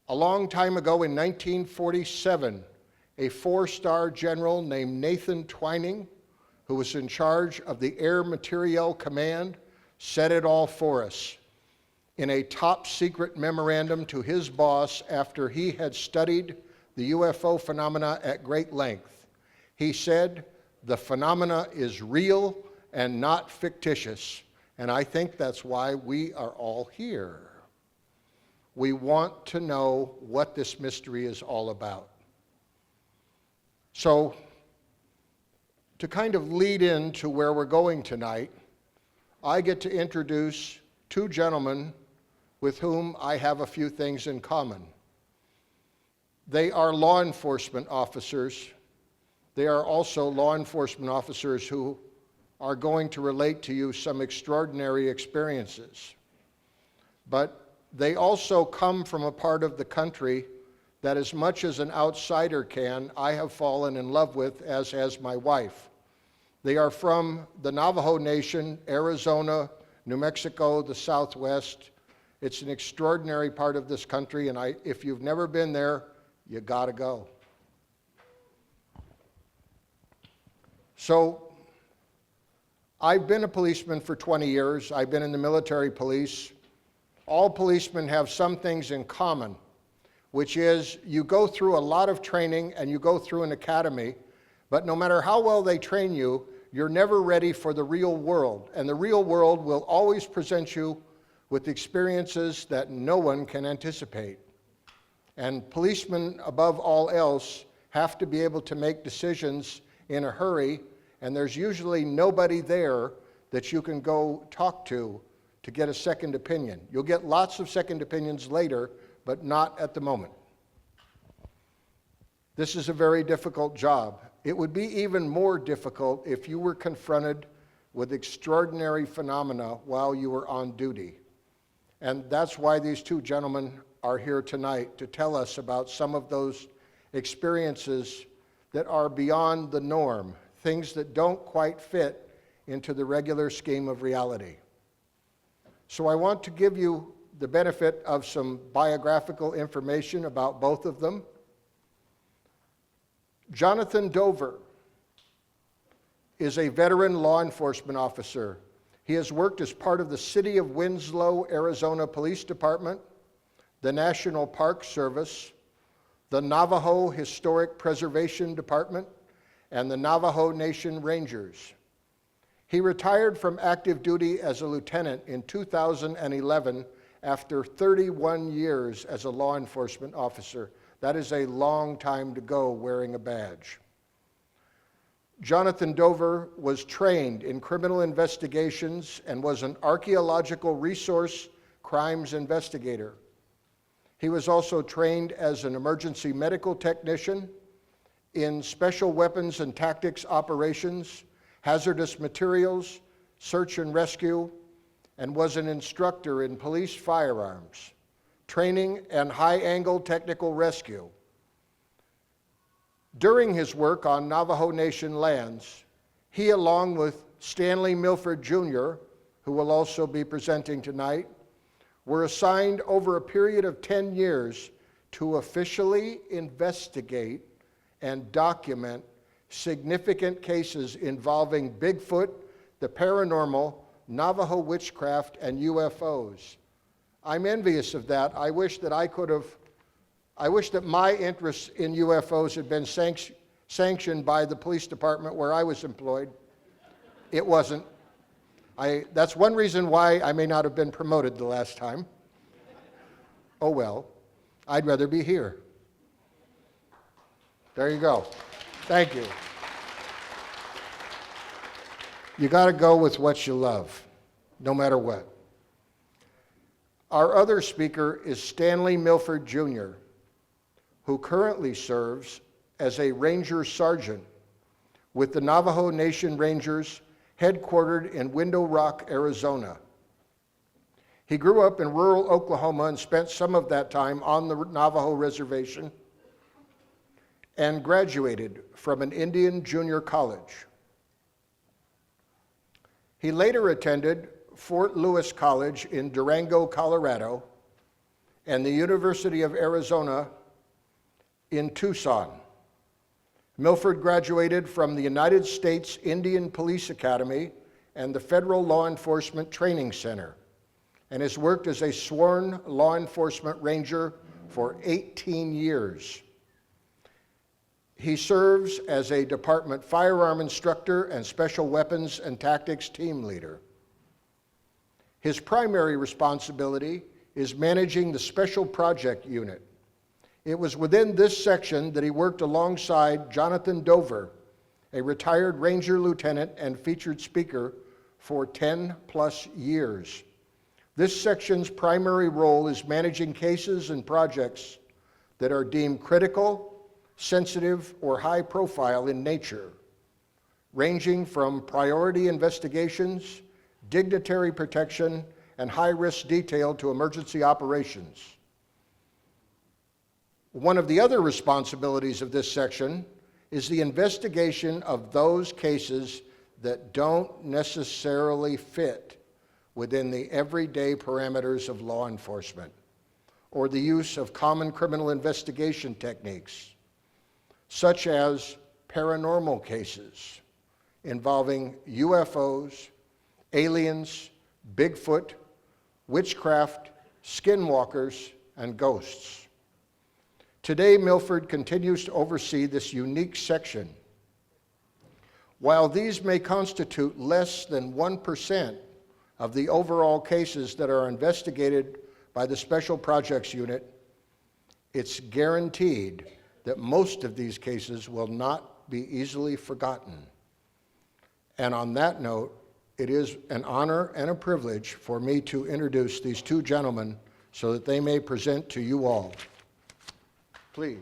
A long time ago in 1947, a 4-star general named Nathan Twining, who was in charge of the Air Materiel Command, said it all for us in a top secret memorandum to his boss after he had studied the UFO phenomena at great length. He said, "The phenomena is real and not fictitious." And I think that's why we are all here. We want to know what this mystery is all about. So, to kind of lead into where we're going tonight, I get to introduce two gentlemen with whom I have a few things in common. They are law enforcement officers. They are also law enforcement officers who are going to relate to you some extraordinary experiences. But they also come from a part of the country that, as much as an outsider can, I have fallen in love with, as has my wife. They are from the Navajo Nation, Arizona, New Mexico, the Southwest. It's an extraordinary part of this country, and if you've never been there, you gotta go. So, I've been a policeman for 20 years. I've been in the military police. All policemen have some things in common, which is you go through a lot of training and you go through an academy, but no matter how well they train you, you're never ready for the real world. And the real world will always present you with experiences that no one can anticipate. And policemen, above all else, have to be able to make decisions in a hurry, and there's usually nobody there that you can go talk to get a second opinion. You'll get lots of second opinions later, but not at the moment. This is a very difficult job. It would be even more difficult if you were confronted with extraordinary phenomena while you were on duty. And that's why these two gentlemen are here tonight, to tell us about some of those experiences that are beyond the norm, things that don't quite fit into the regular scheme of reality. So I want to give you the benefit of some biographical information about both of them. Jonathan Dover is a veteran law enforcement officer. He has worked as part of the City of Winslow, Arizona Police Department, the National Park Service, the Navajo Historic Preservation Department, and the Navajo Nation Rangers. He retired from active duty as a lieutenant in 2011 after 31 years as a law enforcement officer. That is a long time to go wearing a badge. Jonathan Dover was trained in criminal investigations and was an archaeological resource crimes investigator. He was also trained as an emergency medical technician in special weapons and tactics operations, hazardous materials, search and rescue, and was an instructor in police firearms, training, and high-angle technical rescue. During his work on Navajo Nation lands, he, along with Stanley Milford Jr., who will also be presenting tonight, were assigned over a period of 10 years to officially investigate and document significant cases involving Bigfoot, the paranormal, Navajo witchcraft, and UFOs. I'm envious of that. I wish that my interest in UFOs had been sanctioned by the police department where I was employed. It wasn't. That's one reason why I may not have been promoted the last time. Oh well, I'd rather be here. There you go. Thank you. You got to go with what you love, no matter what. Our other speaker is Stanley Milford Jr., who currently serves as a Ranger Sergeant with the Navajo Nation Rangers, headquartered in Window Rock, Arizona. He grew up in rural Oklahoma and spent some of that time on the Navajo reservation and graduated from an Indian junior college. He later attended Fort Lewis College in Durango, Colorado, and the University of Arizona in Tucson. Milford graduated from the United States Indian Police Academy and the Federal Law Enforcement Training Center, and has worked as a sworn law enforcement ranger for 18 years. He serves as a department firearm instructor and special weapons and tactics team leader. His primary responsibility is managing the Special Project Unit. It was within this section that he worked alongside Jonathan Dover, a retired Ranger Lieutenant and featured speaker for 10+ years. This section's primary role is managing cases and projects that are deemed critical, sensitive, or high profile in nature, ranging from priority investigations, dignitary protection, and high-risk detail to emergency operations. One of the other responsibilities of this section is the investigation of those cases that don't necessarily fit within the everyday parameters of law enforcement, or the use of common criminal investigation techniques, such as paranormal cases involving UFOs, aliens, Bigfoot, witchcraft, skinwalkers, and ghosts. Today, Milford continues to oversee this unique section. While these may constitute less than 1% of the overall cases that are investigated by the Special Projects Unit, it's guaranteed that most of these cases will not be easily forgotten. And on that note, it is an honor and a privilege for me to introduce these two gentlemen so that they may present to you all. Please.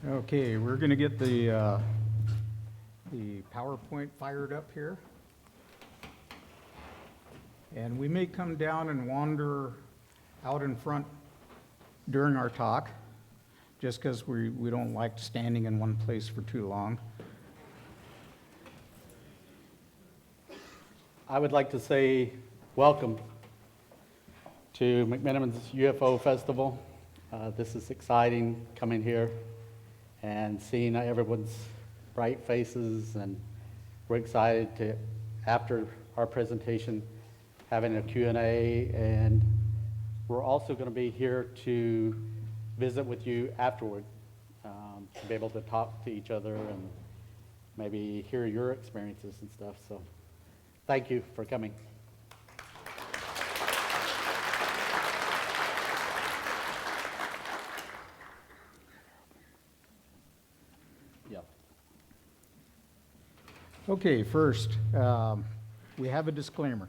Okay, we're going to get the PowerPoint fired up here. And we may come down and wander out in front during our talk, just because we don't like standing in one place for too long. I would like to say welcome to McMenamins UFO Festival. This is exciting coming here and seeing everyone's bright faces, and we're excited to, after our presentation, having a Q&A, and we're also going to be here to visit with you afterward, to be able to talk to each other and maybe hear your experiences and stuff. So thank you for coming. Okay, first, we have a disclaimer.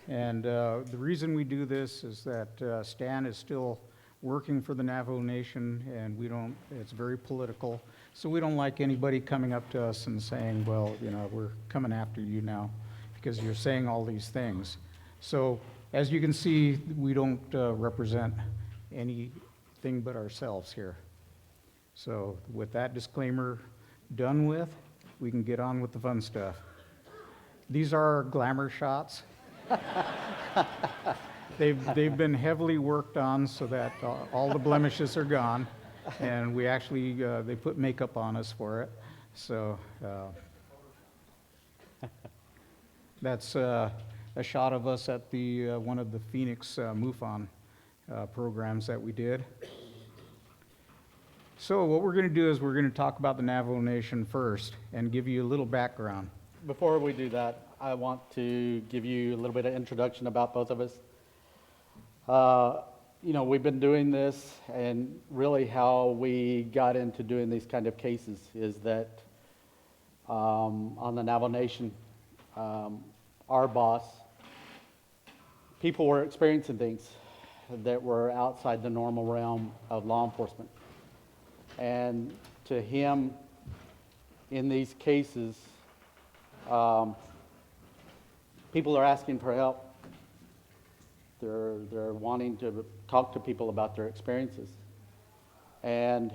And the reason we do this is that Stan is still working for the Navajo Nation, and it's very political, so we don't like anybody coming up to us and saying, well, we're coming after you now because you're saying all these things. So as you can see, we don't represent anything but ourselves here. So with that disclaimer done with, we can get on with the fun stuff. These are our glamour shots. They've been heavily worked on so that all the blemishes are gone, and we actually they put makeup on us for it. So that's a shot of us at the one of the Phoenix MUFON programs that we did. So what we're going to do is we're going to talk about the Navajo Nation first and give you a little background. Before we do that, I want to give you a little bit of introduction about both of us. We've been doing this, and really how we got into doing these kind of cases is that on the Navajo Nation, our boss, people were experiencing things that were outside the normal realm of law enforcement. And to him, in these cases, people are asking for help. They're wanting to talk to people about their experiences. And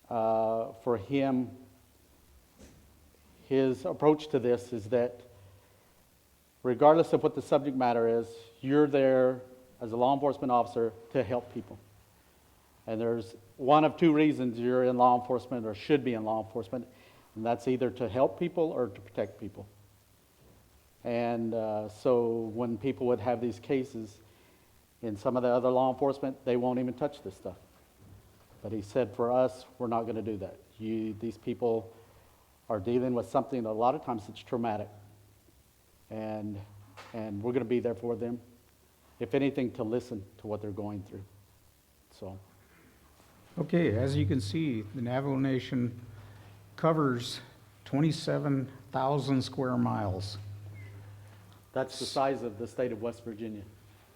for him, his approach to this is that regardless of what the subject matter is, you're there as a law enforcement officer to help people. And there's one of two reasons you're in law enforcement or should be in law enforcement, and that's either to help people or to protect people. And so when people would have these cases, in some of the other law enforcement, they won't even touch this stuff. But he said, for us, we're not going to do that. These people are dealing with something, a lot of times it's traumatic. And we're going to be there for them, if anything, to listen to what they're going through. So. Okay, as you can see, the Navajo Nation covers 27,000 square miles. That's the size of the state of West Virginia.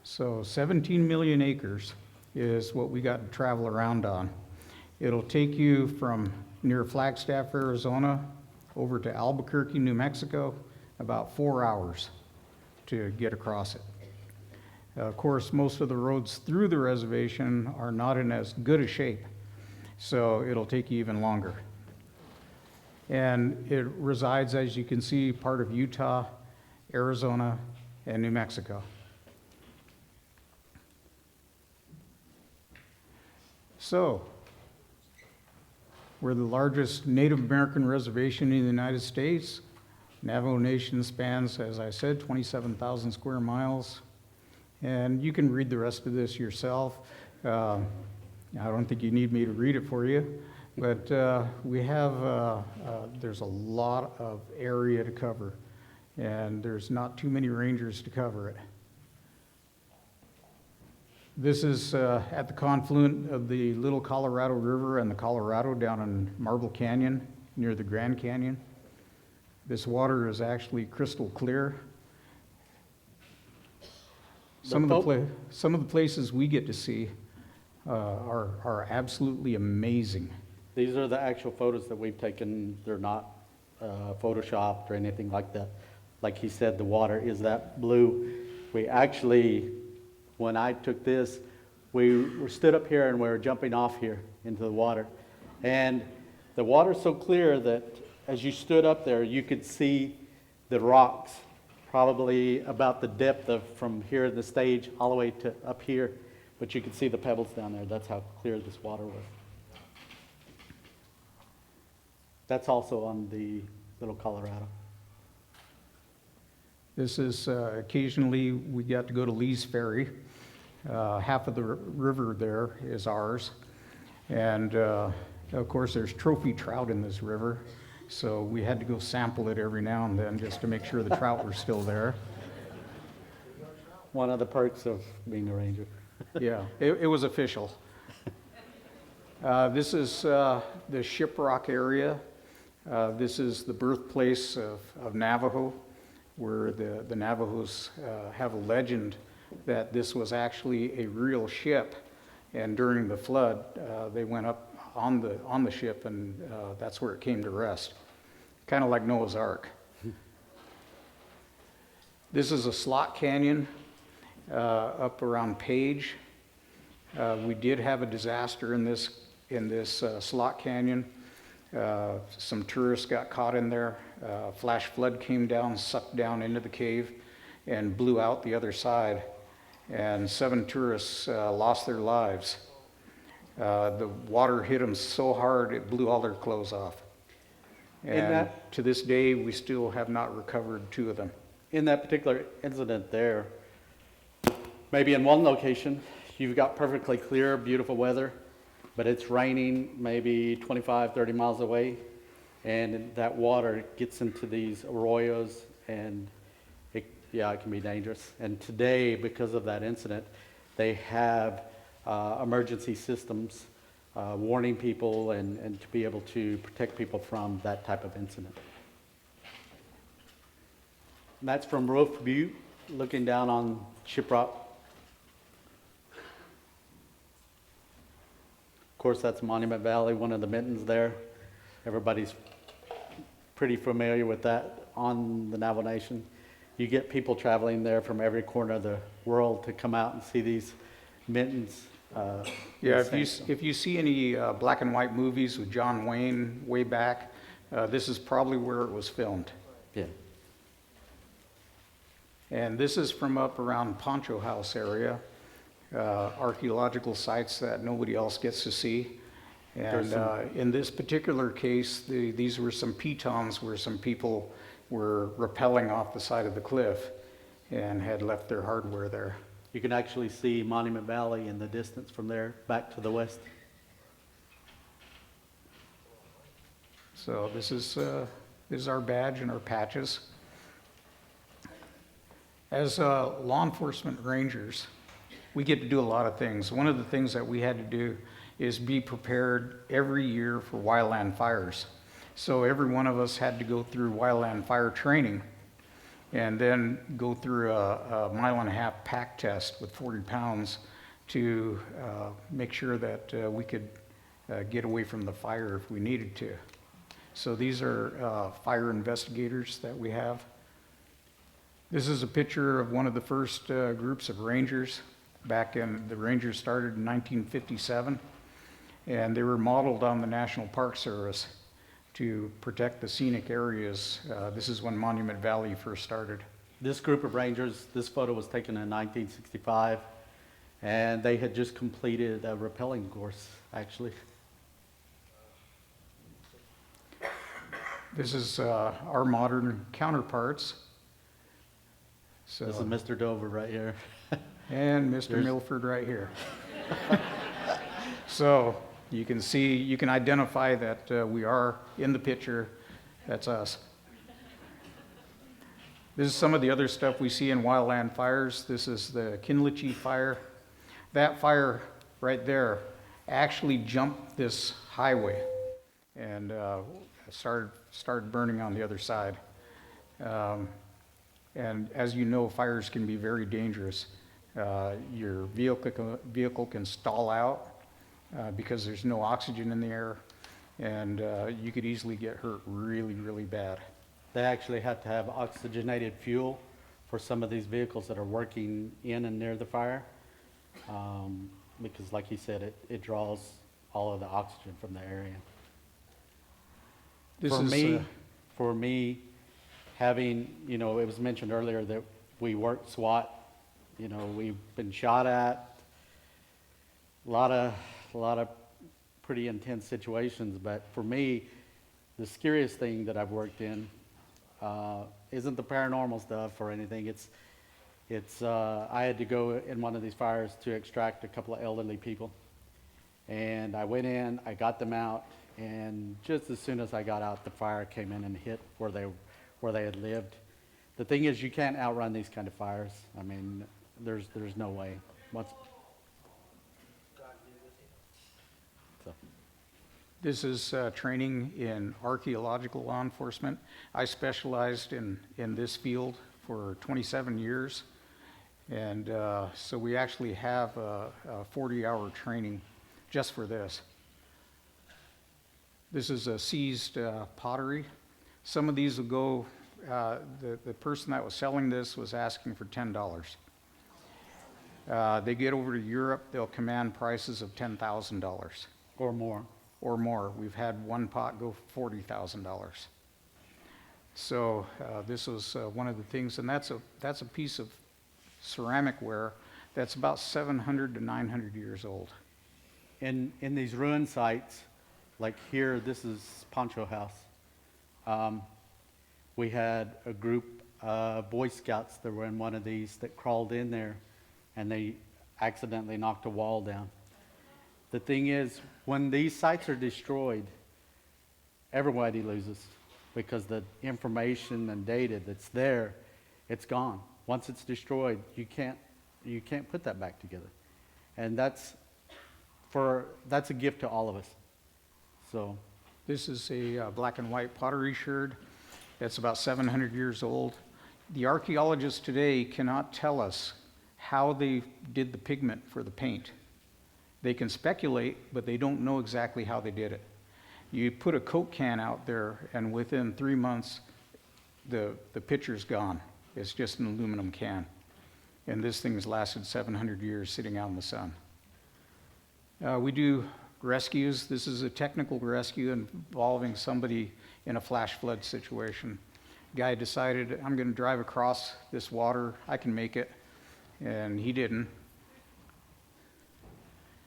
So 17 million acres is what we got to travel around on. It'll take you from near Flagstaff, Arizona, over to Albuquerque, New Mexico, about 4 hours to get across it. Of course, most of the roads through the reservation are not in as good a shape, so it'll take you even longer. And it resides, as you can see, part of Utah, Arizona, and New Mexico. So, we're the largest Native American reservation in the United States. Navajo Nation spans, as I said, 27,000 square miles. And you can read the rest of this yourself. I don't think you need me to read it for you, but there's a lot of area to cover, and there's not too many rangers to cover it. This is at the confluence of the Little Colorado River and the Colorado down in Marble Canyon near the Grand Canyon. This water is actually crystal clear. Some of the places we get to see are absolutely amazing. These are the actual photos that we've taken. They're not photoshopped or anything like that. Like he said, the water is that blue. We actually, when I took this, we were stood up here and we were jumping off here into the water. And the water's so clear that as you stood up there, you could see the rocks, probably about the depth of from here in the stage all the way to up here. But you could see the pebbles down there. That's how clear this water was. That's also on the Little Colorado. This is occasionally we got to go to Lee's Ferry. Half of the river there is ours. And of course there's trophy trout in this river. So we had to go sample it every now and then just to make sure the trout were still there. One of the perks of being a ranger. Yeah, it was official. This is the Shiprock area. This is the birthplace of Navajo, where the Navajos have a legend that this was actually a real ship, and during the flood, they went up on the ship, and that's where it came to rest, kind of like Noah's Ark. This is a slot canyon up around Page. We did have a disaster in this slot canyon. Some tourists got caught in there. Flash flood came down, sucked down into the cave, and blew out the other side. And 7 tourists lost their lives. The water hit them so hard it blew all their clothes off. And to this day, we still have not recovered 2 of them. In that particular incident there, maybe in one location, you've got perfectly clear, beautiful weather, but it's raining maybe 25, 30 miles away, and that water gets into these arroyos, and it can be dangerous. And today, because of that incident, they have emergency systems warning people and to be able to protect people from that type of incident. And that's from Roof Butte, looking down on Shiprock. Of course, that's Monument Valley, one of the mittens there. Everybody's pretty familiar with that on the Navajo Nation. you get people traveling there from every corner of the world to come out and see these mittens. Yeah, saints. if you see any black and white movies with John Wayne way back, this is probably where it was filmed. Yeah. And this is from up around Poncho House area, archaeological sites that nobody else gets to see. And in this particular case, these were some pitons where some people were rappelling off the side of the cliff and had left their hardware there. You can actually see Monument Valley in the distance from there, back to the west. So this is our badge and our patches. As law enforcement rangers, we get to do a lot of things. One of the things that we had to do is be prepared every year for wildland fires. So every one of us had to go through wildland fire training and then go through a 1.5-mile pack test with 40 pounds to make sure that we could get away from the fire if we needed to. So these are fire investigators that we have. This is a picture of one of the first groups of rangers. The Rangers started in 1957, and they were modeled on the National Park Service to protect the scenic areas. This is when Monument Valley first started. This group of rangers, this photo was taken in 1965, and they had just completed a rappelling course, actually. This is our modern counterparts. So, This is Mr. Dover right here. and Mr. Milford right here. So you can see, you can identify that we are in the picture. That's us. This is some of the other stuff we see in wildland fires. This is the Kinlichi fire. That fire right there actually jumped this highway and started burning on the other side. And as you know, fires can be very dangerous. Your vehicle can stall out because there's no oxygen in the air, and you could easily get hurt really, really bad. They actually have to have oxygenated fuel for some of these vehicles that are working in and near the fire, because like he said, it draws all of the oxygen from the area. For me, having, it was mentioned earlier that we worked SWAT, we've been shot at, a lot of pretty intense situations, but for me, the scariest thing that I've worked in isn't the paranormal stuff or anything. It's I had to go in one of these fires to extract a couple of elderly people, and I went in, I got them out, and just as soon as I got out, the fire came in and hit where they had lived. The thing is, you can't outrun these kind of fires. I mean, there's no way. This is training in archaeological law enforcement. I specialized in this field for 27 years. And so we actually have a 40-hour training just for this. This is a seized pottery. Some of these will go, the person that was selling this was asking for $10. They get over to Europe, they'll command prices of $10,000. Or more. Or more. We've had one pot go for $40,000. So this was one of the things, and that's a piece of ceramic ware that's about 700 to 900 years old. In these ruin sites, like here, this is Poncho House. We had a group of Boy Scouts that were in one of these that crawled in there, and they accidentally knocked a wall down. The thing is, when these sites are destroyed, everybody loses, because the information and data that's there, it's gone. Once it's destroyed, you can't put that back together, and that's a gift to all of us. So, this is a black and white pottery sherd that's about 700 years old. The archaeologists today cannot tell us how they did the pigment for the paint. They can speculate, but they don't know exactly how they did it. You put a Coke can out there, and within 3 months, the picture's gone. It's just an aluminum can. And this thing has lasted 700 years sitting out in the sun. We do rescues. This is a technical rescue involving somebody in a flash flood situation. Guy decided, I'm going to drive across this water. I can make it. And he didn't.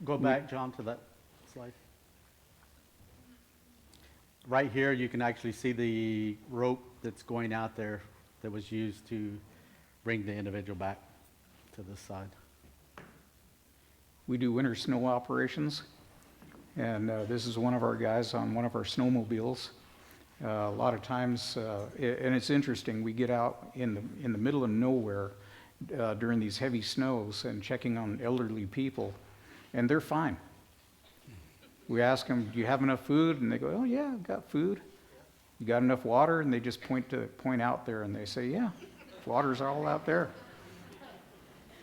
Go back, John, to that slide. Right here, you can actually see the rope that's going out there that was used to bring the individual back to this side. We do winter snow operations, and this is one of our guys on one of our snowmobiles. A lot of times, and it's interesting, we get out in the middle of nowhere during these heavy snows and checking on elderly people, and they're fine. We ask them, do you have enough food? And they go, oh yeah, I've got food. You got enough water? And they just point out there and they say, yeah, water's all out there.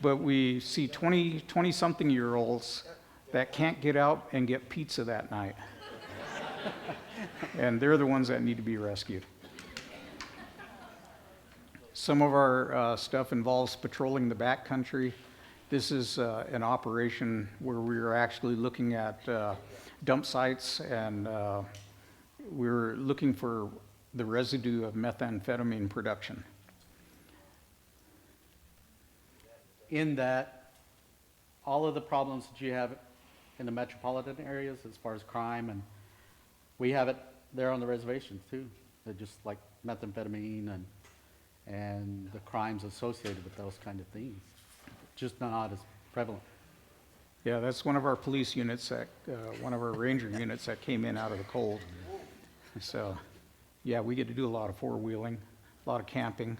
But we see 20-something-year-olds that can't get out and get pizza that night. And they're the ones that need to be rescued. Some of our stuff involves patrolling the backcountry. This is an operation where we are actually looking at dump sites, and we're looking for the residue of methamphetamine production. In that, all of the problems that you have in the metropolitan areas as far as crime, and we have it there on the reservations too. They're just like methamphetamine and the crimes associated with those kind of things, just not as prevalent. Yeah, that's one of our police units, one of our ranger units that came in out of the cold. So, yeah, we get to do a lot of four-wheeling, a lot of camping.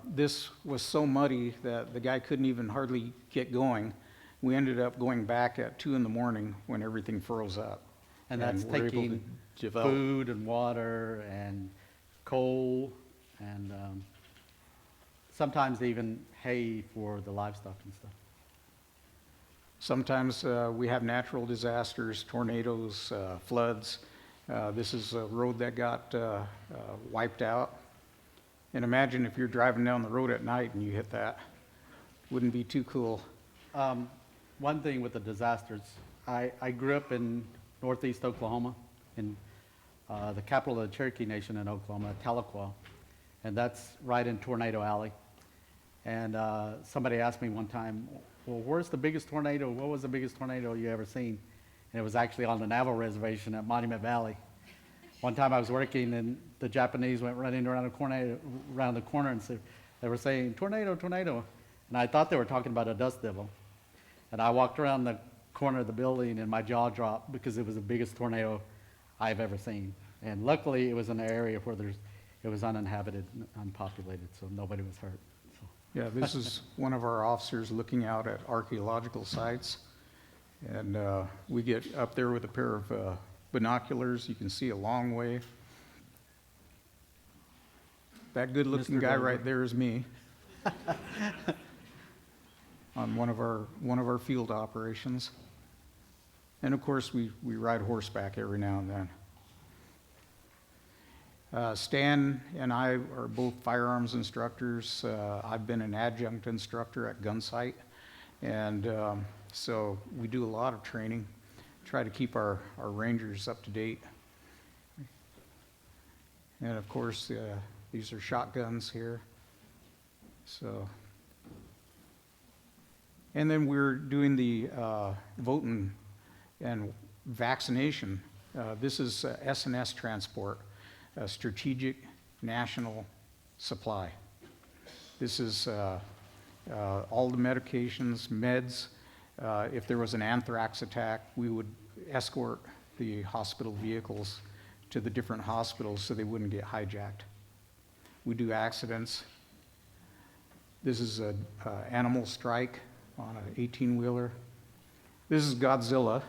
This was so muddy that the guy couldn't even hardly get going. We ended up going back at 2 in the morning when everything froze up. And that's we're able taking to develop. food and water and coal and sometimes even hay for the livestock and stuff. Sometimes we have natural disasters, tornadoes, floods. This is a road that got wiped out. And imagine if you're driving down the road at night and you hit that. Wouldn't be too cool. One thing with the disasters, I grew up in northeast Oklahoma, in the capital of the Cherokee Nation in Oklahoma, Tahlequah, and that's right in Tornado Alley. And somebody asked me one time, well, where's the biggest tornado? What was the biggest tornado you ever seen? And it was actually on the Navajo Reservation at Monument Valley. One time I was working and the Japanese went running around the corner and said, they were saying, tornado, tornado. And I thought they were talking about a dust devil. And I walked around the corner of the building and my jaw dropped because it was the biggest tornado I've ever seen. And luckily it was in an area where it was uninhabited, unpopulated, so nobody was hurt. So. Yeah, this is one of our officers looking out at archaeological sites. And we get up there with a pair of binoculars. You can see a long way. That good-looking guy right there is me on one of our field operations. And of course, we ride horseback every now and then. Stan and I are both firearms instructors. I've been an adjunct instructor at Gunsight, and so we do a lot of training, try to keep our rangers up to date. And of course, these are shotguns here. So, and then we're doing the voting and vaccination. This is S&S transport, strategic national supply. This is all the medications, meds. If there was an anthrax attack, we would escort the hospital vehicles to the different hospitals so they wouldn't get hijacked. We do accidents. This is an animal strike on an 18-wheeler. This is Godzilla.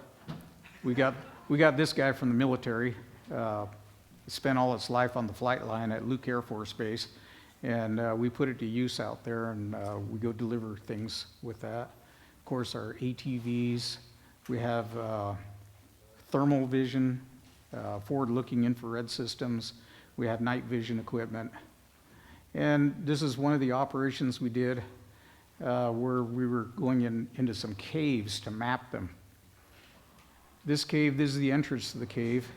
We got this guy from the military. Spent all its life on the flight line at Luke Air Force Base, and we put it to use out there, and we go deliver things with that. Of course, our ATVs. We have thermal vision, forward-looking infrared systems. We have night vision equipment. And this is one of the operations we did where we were going into some caves to map them. This is the entrance to the cave.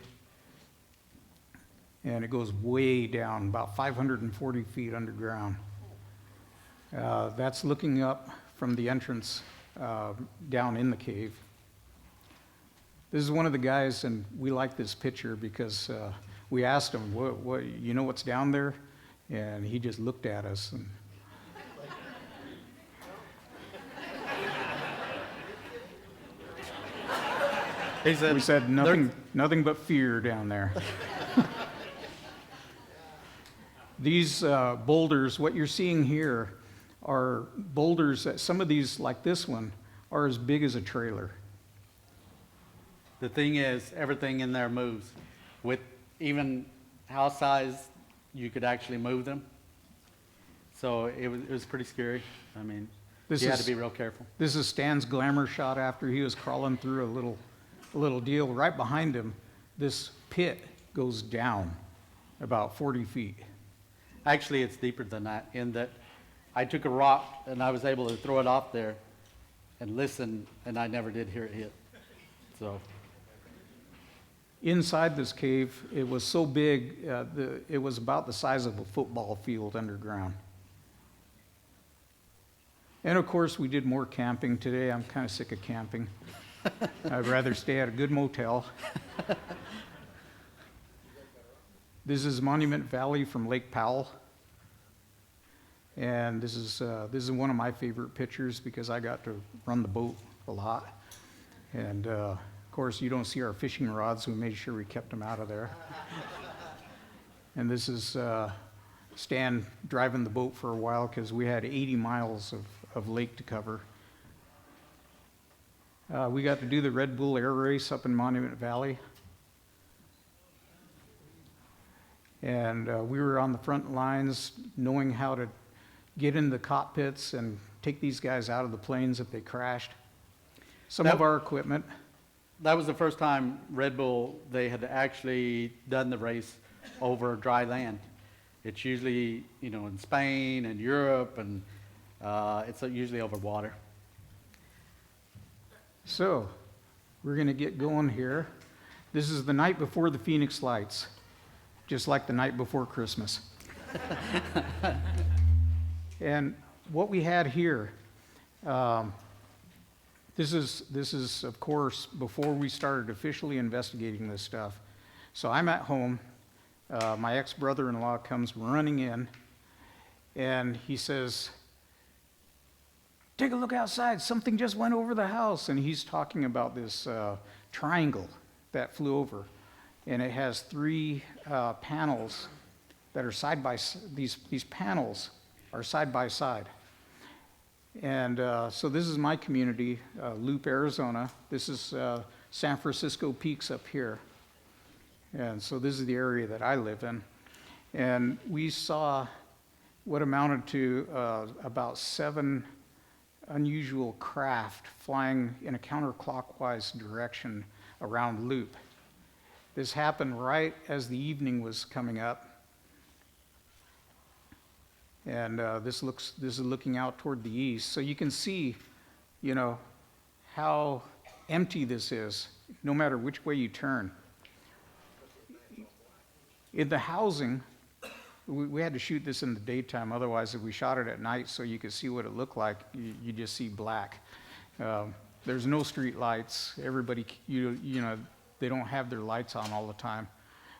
And it goes way down, about 540 feet underground. That's looking up from the entrance down in the cave. This is one of the guys, and we like this picture because we asked him, what, you know what's down there? And he just looked at us. And He said, we said, nothing but fear down there. These boulders, what you're seeing here, are boulders that some of these, like this one, are as big as a trailer. The thing is, everything in there moves. With even house size, you could actually move them. So it was pretty scary. I mean, you had to be real careful. This is Stan's glamour shot after he was crawling through a little deal. Right behind him, this pit goes down about 40 feet. Actually, it's deeper than that, in that I took a rock and I was able to throw it off there and listen, and I never did hear it hit. So Inside this cave, it was so big, it was about the size of a football field underground. And of course, we did more camping today. I'm kind of sick of camping. I'd rather stay at a good motel. This is Monument Valley from Lake Powell. And this is one of my favorite pictures because I got to run the boat a lot. And of course, you don't see our fishing rods. We made sure we kept them out of there. And this is Stan driving the boat for a while because we had 80 miles of lake to cover. We got to do the Red Bull Air Race up in Monument Valley. And we were on the front lines knowing how to get in the cockpits and take these guys out of the planes if they crashed. Some of our equipment. that was the first time Red Bull, they had actually done the race over dry land. It's usually, in Spain and Europe, and it's usually over water. So, we're going to get going here. This is the night before the Phoenix Lights, just like the night before Christmas. And what we had here, this is, of course, before we started officially investigating this stuff. So I'm at home. My ex-brother-in-law comes running in, and he says, "Take a look outside. Something just went over the house." And he's talking about this triangle that flew over, and it has three panels that are side by these panels are side by side. And so this is my community, Loop, Arizona. This is San Francisco Peaks up here. And so this is the area that I live in. And we saw what amounted to about 7 unusual craft flying in a counterclockwise direction around Loop. This happened right as the evening was coming up. And this is looking out toward the east. So you can see, how empty this is, no matter which way you turn. In the housing, we had to shoot this in the daytime. Otherwise, if we shot it at night so you could see what it looked like, you just see black. There's no street lights. Everybody, they don't have their lights on all the time.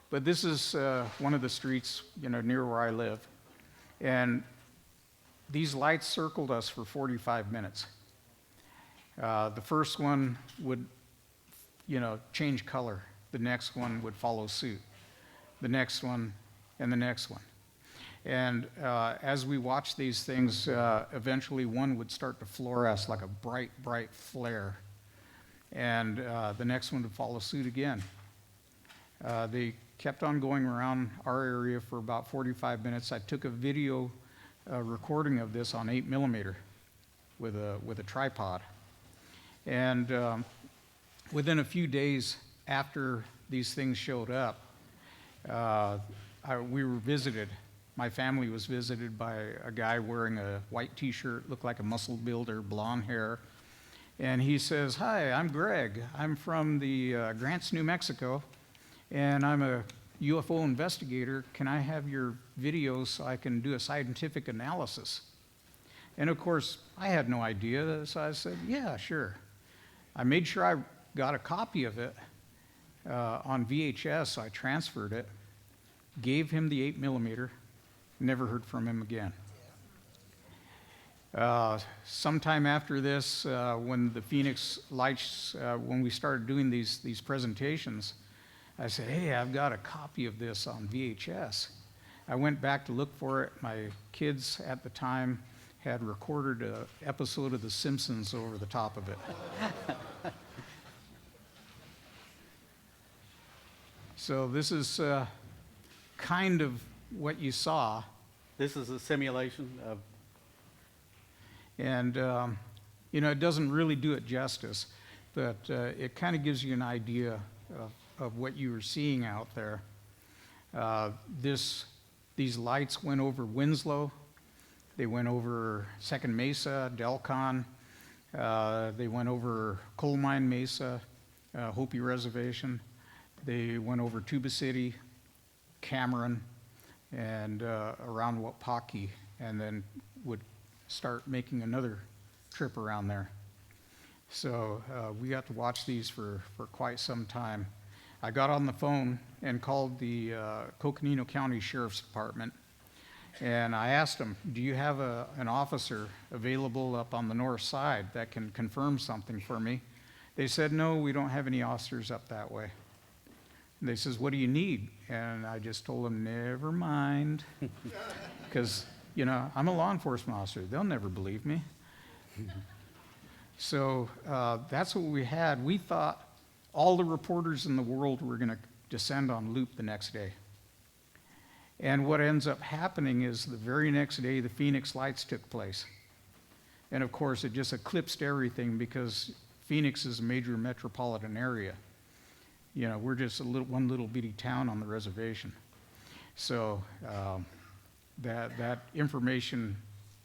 But this is one of the streets, near where I live. And these lights circled us for 45 minutes. The first one would, change color. The next one would follow suit. The next one, and the next one. And as we watched these things, eventually one would start to fluoresce like a bright, bright flare. And the next one would follow suit again. They kept on going around our area for about 45 minutes. I took a video recording of this on 8mm with a tripod. And within a few days after these things showed up, we were visited my family was visited by a guy wearing a white t-shirt, looked like a muscle builder, blonde hair. And he says, "Hi, I'm Greg. I'm from the Grants, New Mexico, and I'm a UFO investigator. Can I have your videos so I can do a scientific analysis?" And of course, I had no idea, so I said, "Yeah, sure." I made sure I got a copy of it on VHS, so I transferred it, gave him the 8mm, never heard from him again. Sometime after this, when the Phoenix Lights, when we started doing these presentations, I said, "Hey, I've got a copy of this on VHS." I went back to look for it. My kids at the time had recorded an episode of The Simpsons over the top of it. So this is kind of what you saw. This is a simulation of, And, it doesn't really do it justice, but it kind of gives you an idea of what you were seeing out there. These lights went over Winslow. They went over Second Mesa, Delcon. They went over Coal Mine Mesa, Hopi Reservation. They went over Tuba City, Cameron, and around Wapaki, and then would start making another trip around there. So we got to watch these for quite some time. I got on the phone and called the Coconino County Sheriff's Department, and I asked them, "Do you have an officer available up on the north side that can confirm something for me?" They said, "No, we don't have any officers up that way." And they says, "What do you need?" And I just told them, "Never mind," because I'm a law enforcement officer. They'll never believe me. So that's what we had. We thought all the reporters in the world were going to descend on loop the next day. And what ends up happening is the very next day, the Phoenix Lights took place. And of course, it just eclipsed everything because Phoenix is a major metropolitan area. We're just one little bitty town on the reservation. So that information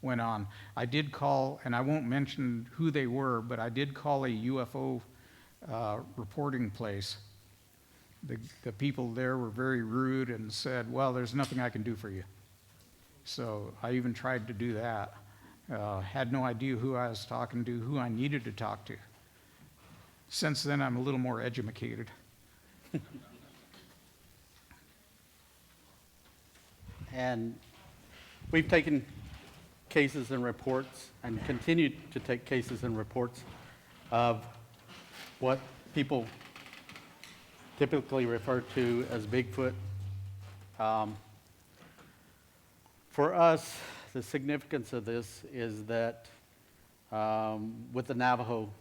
went on. I did call, and I won't mention who they were, but I did call a UFO reporting place. The people there were very rude and said, "Well, there's nothing I can do for you." So I even tried to do that. Had no idea who I was talking to, who I needed to talk to. Since then, I'm a little more educated. and we've taken cases and reports and continue to take cases and reports of what people typically refer to as Bigfoot. For us, the significance of this is that with the Navajo,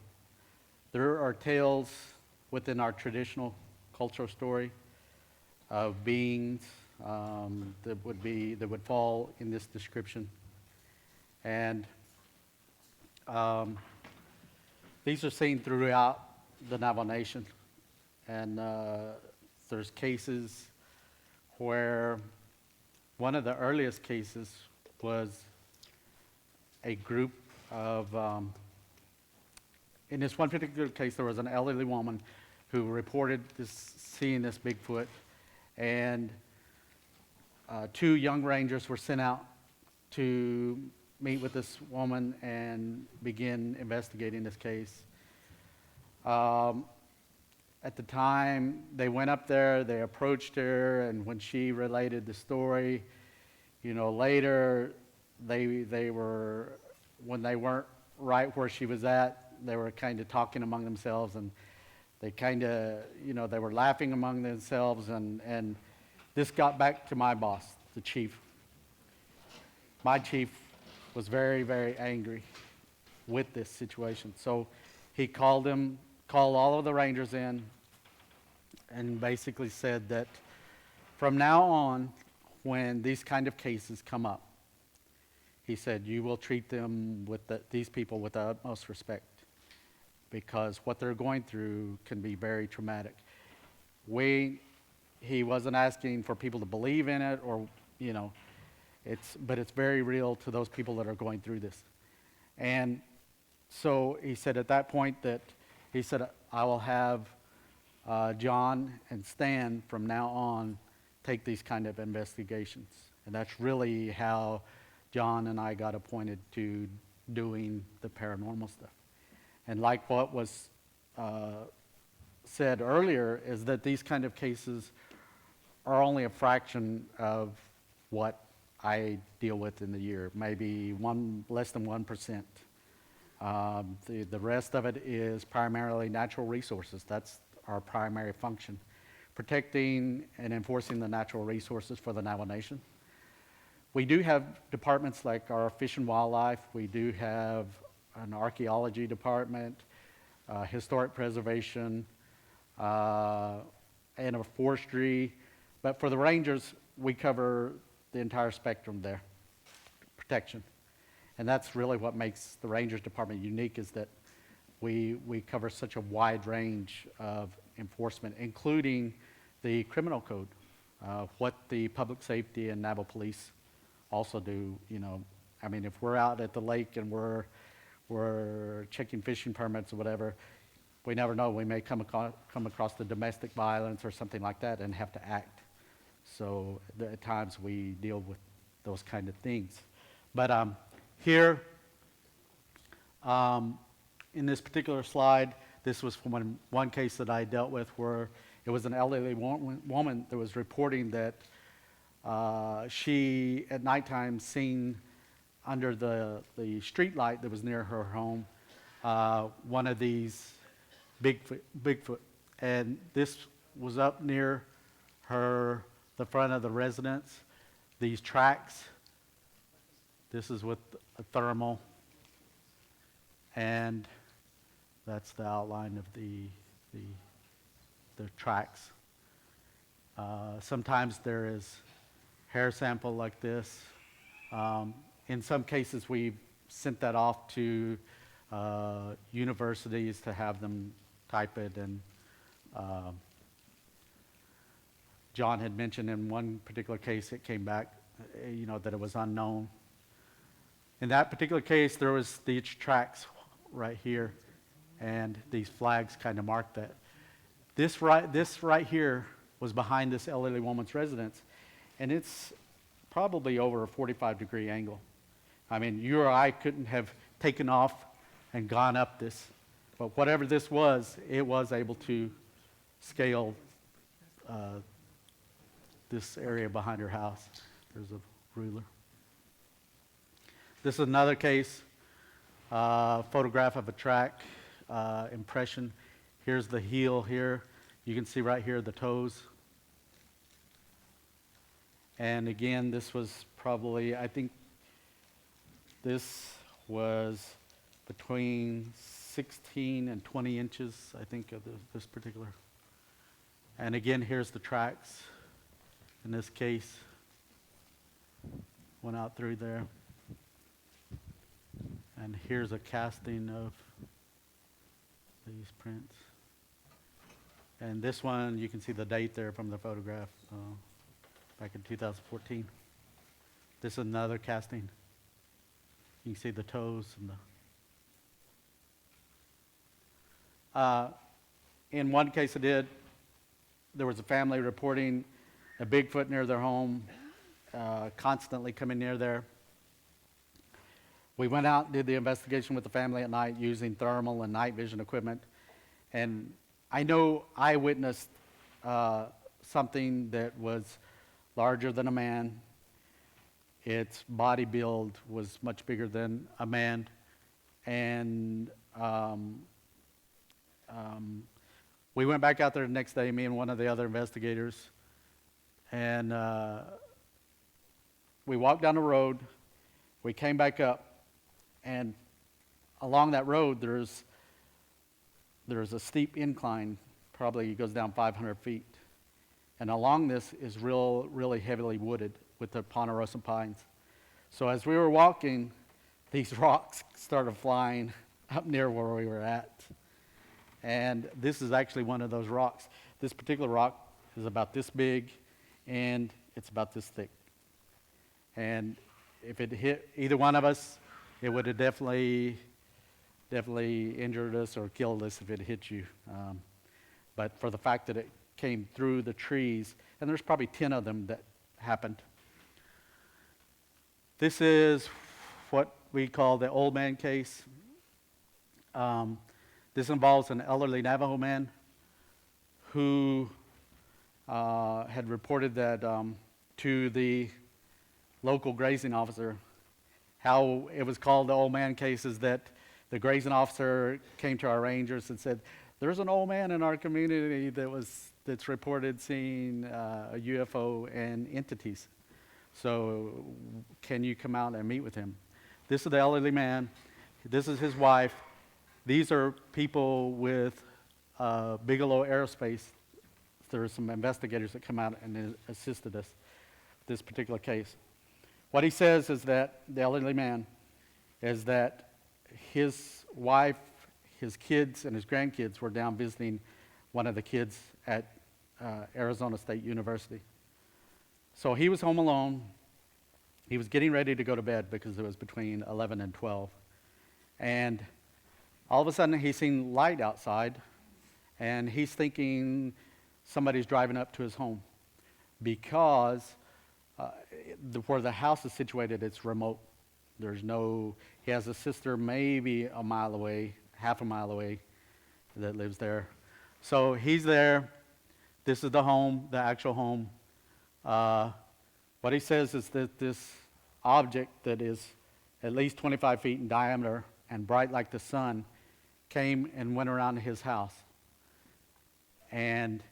there are tales within our traditional cultural story of beings that would fall in this description. And these are seen throughout the Navajo Nation. And there's cases where one of the earliest cases was a group of, in this one particular case, there was an elderly woman who reported seeing this Bigfoot, and 2 young rangers were sent out to meet with this woman and begin investigating this case. At the time, they went up there, they approached her, and when she related the story, later, they were, when they weren't right where she was at, they were kind of talking among themselves, and they kind of, they were laughing among themselves, and this got back to my boss, the chief. My chief was very, very angry with this situation. So he called all of the rangers in and basically said that from now on, when these kind of cases come up, he said, you will treat them these people with the utmost respect, because what they're going through can be very traumatic. He wasn't asking for people to believe in it, or, But it's very real to those people that are going through this. And so he said at that point that, he said, I will have John and Stan from now on take these kind of investigations. And that's really how John and I got appointed to doing the paranormal stuff. And like what was said earlier, is that these kind of cases are only a fraction of what I deal with in the year, maybe less than 1%. The rest of it is primarily natural resources. That's our primary function, protecting and enforcing the natural resources for the Navajo Nation. We do have departments like our Fish and Wildlife. We do have an Archaeology department, Historic Preservation, and a Forestry. But for the Rangers, we cover the entire spectrum there, protection. And that's really what makes the Rangers Department unique, is that we cover such a wide range of enforcement, including the criminal code, what the public safety and Navajo police also do. You know, I mean, if we're out at the lake and we're checking fishing permits or whatever, we never know. We may come across the domestic violence or something like that and have to act. So at times we deal with those kind of things. But here, in this particular slide, this was from one case that I dealt with, where it was an elderly woman that was reporting that she, at nighttime, seen under the street light that was near her home, one of these Bigfoot. And this was up near the front of the residence. These tracks, this is with a thermal, and that's the outline of the tracks. Sometimes there is hair sample like this. In some cases, we've sent that off to universities to have them type it. And John had mentioned in one particular case, it came back, that it was unknown. In that particular case, there was these tracks right here, and these flags kind of marked that. This right here was behind this elderly woman's residence, and it's probably over a 45-degree angle. I mean, you or I couldn't have taken off and gone up this, but whatever this was, it was able to scale this area behind her house. There's a ruler. This is another case, photograph of a track, impression. Here's the heel here. You can see right here the toes. And again, this was probably, I think this was between 16 and 20 inches, I think, of this particular. And again, here's the tracks. In this case, went out through there. And here's a casting of these prints. And this one, you can see the date there from the photograph, back in 2014. This is another casting. You can see the toes and the... in one case there was a family reporting a Bigfoot near their home, constantly coming near there. We went out and did the investigation with the family at night using thermal and night vision equipment. And I know I witnessed something that was larger than a man. Its body build was much bigger than a man. And we went back out there the next day, me and one of the other investigators. And we walked down the road. We came back up. And along that road, there's a steep incline, probably goes down 500 feet. And along this is really heavily wooded with the ponderosa pines. So as we were walking, these rocks started flying up near where we were at. And this is actually one of those rocks. This particular rock is about this big, and it's about this thick. And if it hit either one of us, it would have definitely injured us or killed us if it hit you. But for the fact that it came through the trees, and there's probably 10 of them that happened. This is what we call the old man case. This involves an elderly Navajo man who had reported that to the local grazing officer. How it was called the old man case is that the grazing officer came to our rangers and said, "There's an old man in our community that's reported seeing a UFO and entities. So can you come out and meet with him?" This is the elderly man. This is his wife. These are people with Bigelow Aerospace. There are some investigators that come out and assisted us this particular case. What he says is that the elderly man is that his wife, his kids, and his grandkids were down visiting one of the kids at Arizona State University. So he was home alone. He was getting ready to go to bed because it was between 11 and 12. And all of a sudden he's seen light outside, and he's thinking somebody's driving up to his home because where the house is situated, it's remote. He has a sister maybe a mile away, half a mile away, that lives there. So he's there. This is the home, the actual home. What he says is that this object that is at least 25 feet in diameter and bright like the sun came and went around his house. And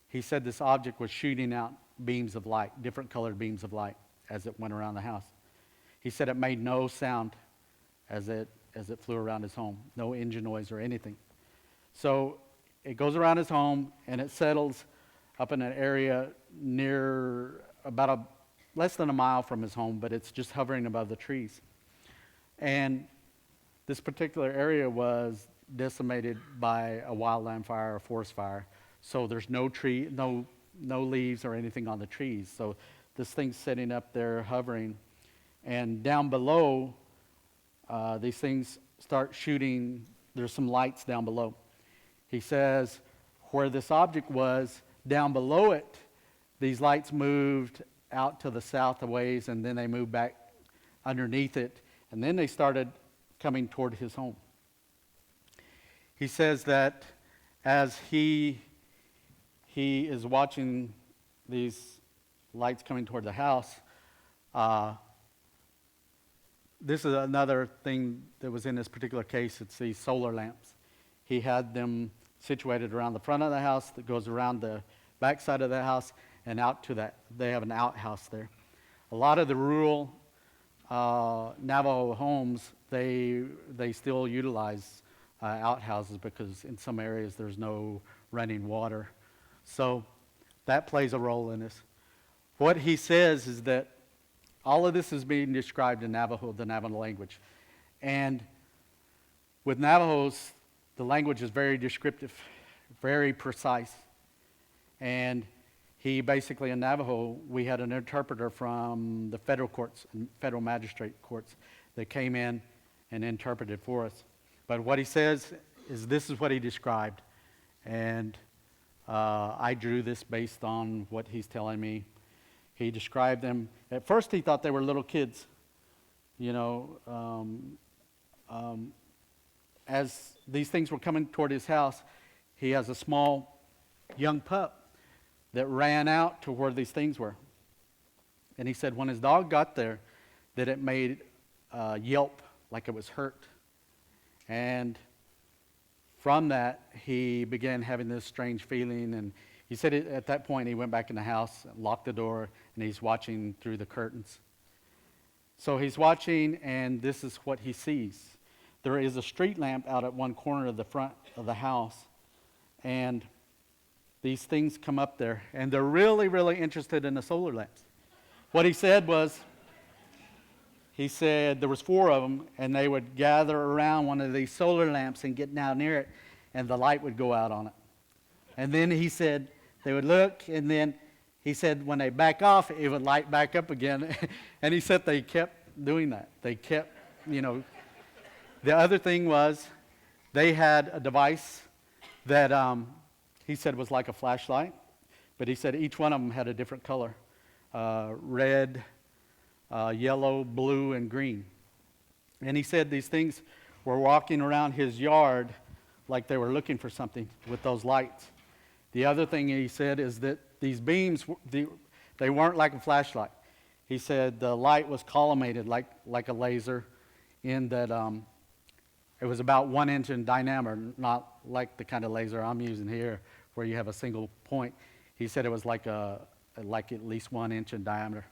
he said this object was shooting out beams of light, different colored beams of light as it went around the house. He said it made no sound as it flew around his home, no engine noise or anything. So it goes around his home and it settles up in an area near about less than a mile from his home, but it's just hovering above the trees. And this particular area was decimated by a wildland fire or forest fire. So there's no leaves or anything on the trees. So this thing's sitting up there hovering. And down below, these things start shooting. There's some lights down below. He says where this object was, down below it, these lights moved out to the south a ways, and then they moved back underneath it, and then they started coming toward his home. He says that as he is watching these lights coming toward the house, this is another thing that was in this particular case. It's these solar lamps. He had them situated around the front of the house that goes around the back side of the house and out to that. They have an outhouse there. A lot of the rural Navajo homes, they still utilize outhouses because in some areas there's no running water. So that plays a role in this. What he says is that all of this is being described in Navajo, the Navajo language. And with Navajos, the language is very descriptive, very precise. And he basically, in Navajo, we had an interpreter from the federal courts, federal magistrate courts, that came in and interpreted for us. But what he says is this is what he described. And I drew this based on what he's telling me. He described them. At first he thought they were little kids. As these things were coming toward his house, he has a small young pup that ran out to where these things were. And he said when his dog got there, that it made a yelp like it was hurt. And from that, he began having this strange feeling. And he said at that point, he went back in the house, locked the door, and he's watching through the curtains. So he's watching, and this is what he sees. There is a street lamp out at one corner of the front of the house. And these things come up there, and they're really, really interested in the solar lamps. What he said was, he said there was 4 of them, and they would gather around one of these solar lamps and get down near it, and the light would go out on it. And then he said they would look, and then He said when they back off, it would light back up again. And he said they kept doing that. They kept, The other thing was they had a device that he said was like a flashlight, but he said each one of them had a different color, red, yellow, blue, and green. And he said these things were walking around his yard like they were looking for something with those lights. The other thing he said is that these beams, they weren't like a flashlight. He said the light was collimated like a laser, in that it was about 1 inch in diameter, not like the kind of laser I'm using here where you have a single point. He said it was like at least 1 inch in diameter.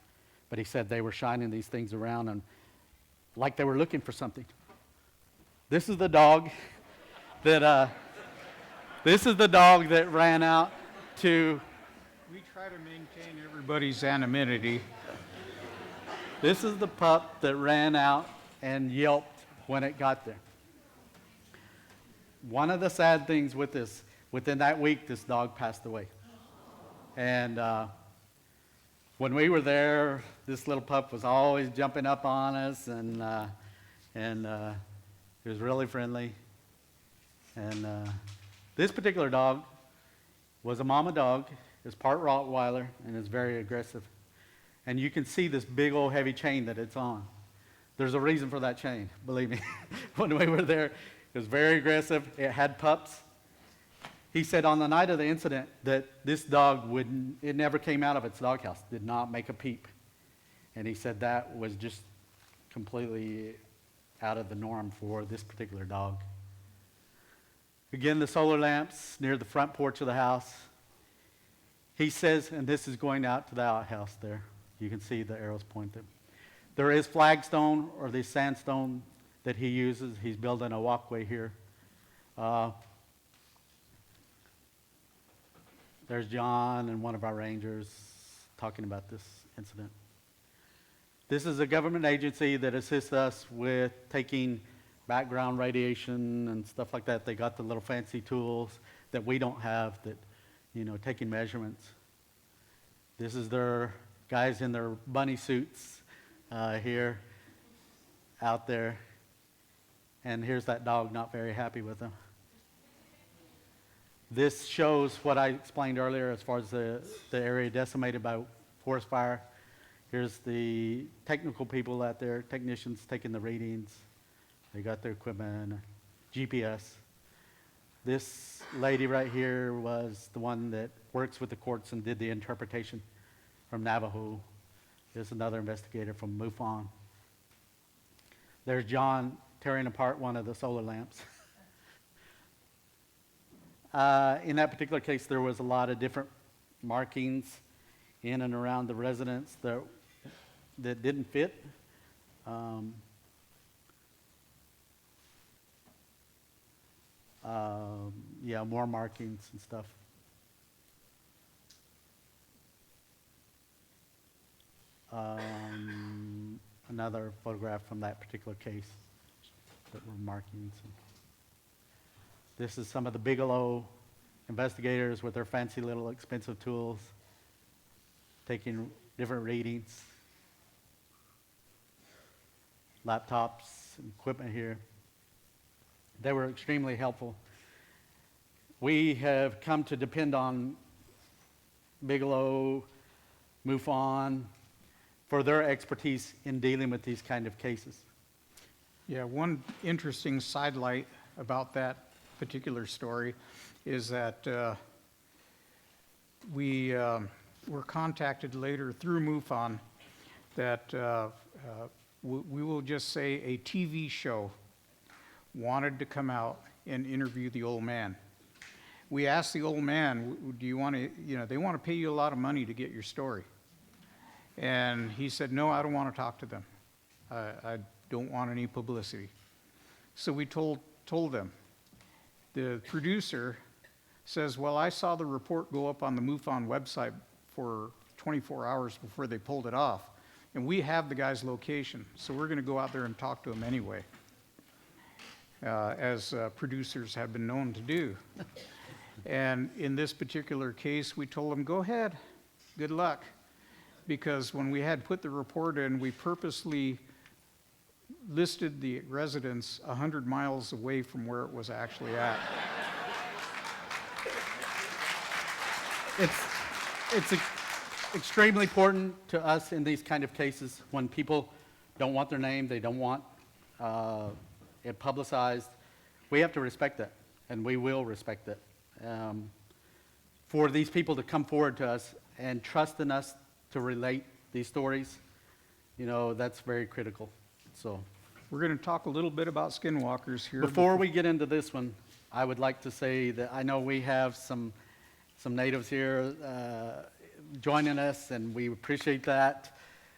But he said they were shining these things around and like they were looking for something. This is the dog that ran out to. We try to maintain everybody's anonymity. This is the pup that ran out and yelped when it got there. One of the sad things with this, within that week, this dog passed away. And when we were there, this little pup was always jumping up on us, and he was really friendly. And this particular dog was a mama dog. It's part Rottweiler and is very aggressive. And you can see this big old heavy chain that it's on. There's a reason for that chain, believe me. When we were there, it was very aggressive. It had pups. He said on the night of the incident that this dog it never came out of its doghouse, did not make a peep. And he said that was just completely out of the norm for this particular dog. Again, the solar lamps near the front porch of the house. He says, and this is going out to the outhouse there. You can see the arrows pointed. There is flagstone or the sandstone that he uses. He's building a walkway here. There's John and one of our rangers talking about this incident. This is a government agency that assists us with taking background radiation and stuff like that. They got the little fancy tools that we don't have, that, taking measurements. This is their guys in their bunny suits here, out there. And here's that dog not very happy with them. This shows what I explained earlier as far as the area decimated by forest fire. Here's the technical people out there, technicians taking the readings. They got their equipment, GPS. This lady right here was the one that works with the courts and did the interpretation from Navajo. There's another investigator from MUFON. There's John tearing apart one of the solar lamps. In that particular case, there was a lot of different markings in and around the residence that didn't fit. More markings and stuff. Another photograph from that particular case that were markings. This is some of the Bigelow investigators with their fancy little expensive tools, taking different readings. Laptops, equipment here. They were extremely helpful. We have come to depend on Bigelow, MUFON, for their expertise in dealing with these kind of cases. Yeah, one interesting sidelight about that particular story is that we were contacted later through MUFON that we will just say a TV show wanted to come out and interview the old man. We asked the old man, do you want to, they want to pay you a lot of money to get your story. And he said, no, I don't want to talk to them. I don't want any publicity. So we told them. The producer says, well, I saw the report go up on the MUFON website for 24 hours before they pulled it off. And we have the guy's location, so we're going to go out there and talk to him anyway, as producers have been known to do. And in this particular case, we told him, go ahead. good luck. Because when we had put the report in, we purposely listed the residence 100 miles away from where it was actually at. It's extremely important to us in these kind of cases when people don't want their name, they don't want it publicized. We have to respect that, and we will respect that. For these people to come forward to us and trust in us to relate these stories, that's very critical. So, We're going to talk a little bit about Skinwalkers here. before we get into this one, I would like to say that I know we have some natives here joining us, and we appreciate that.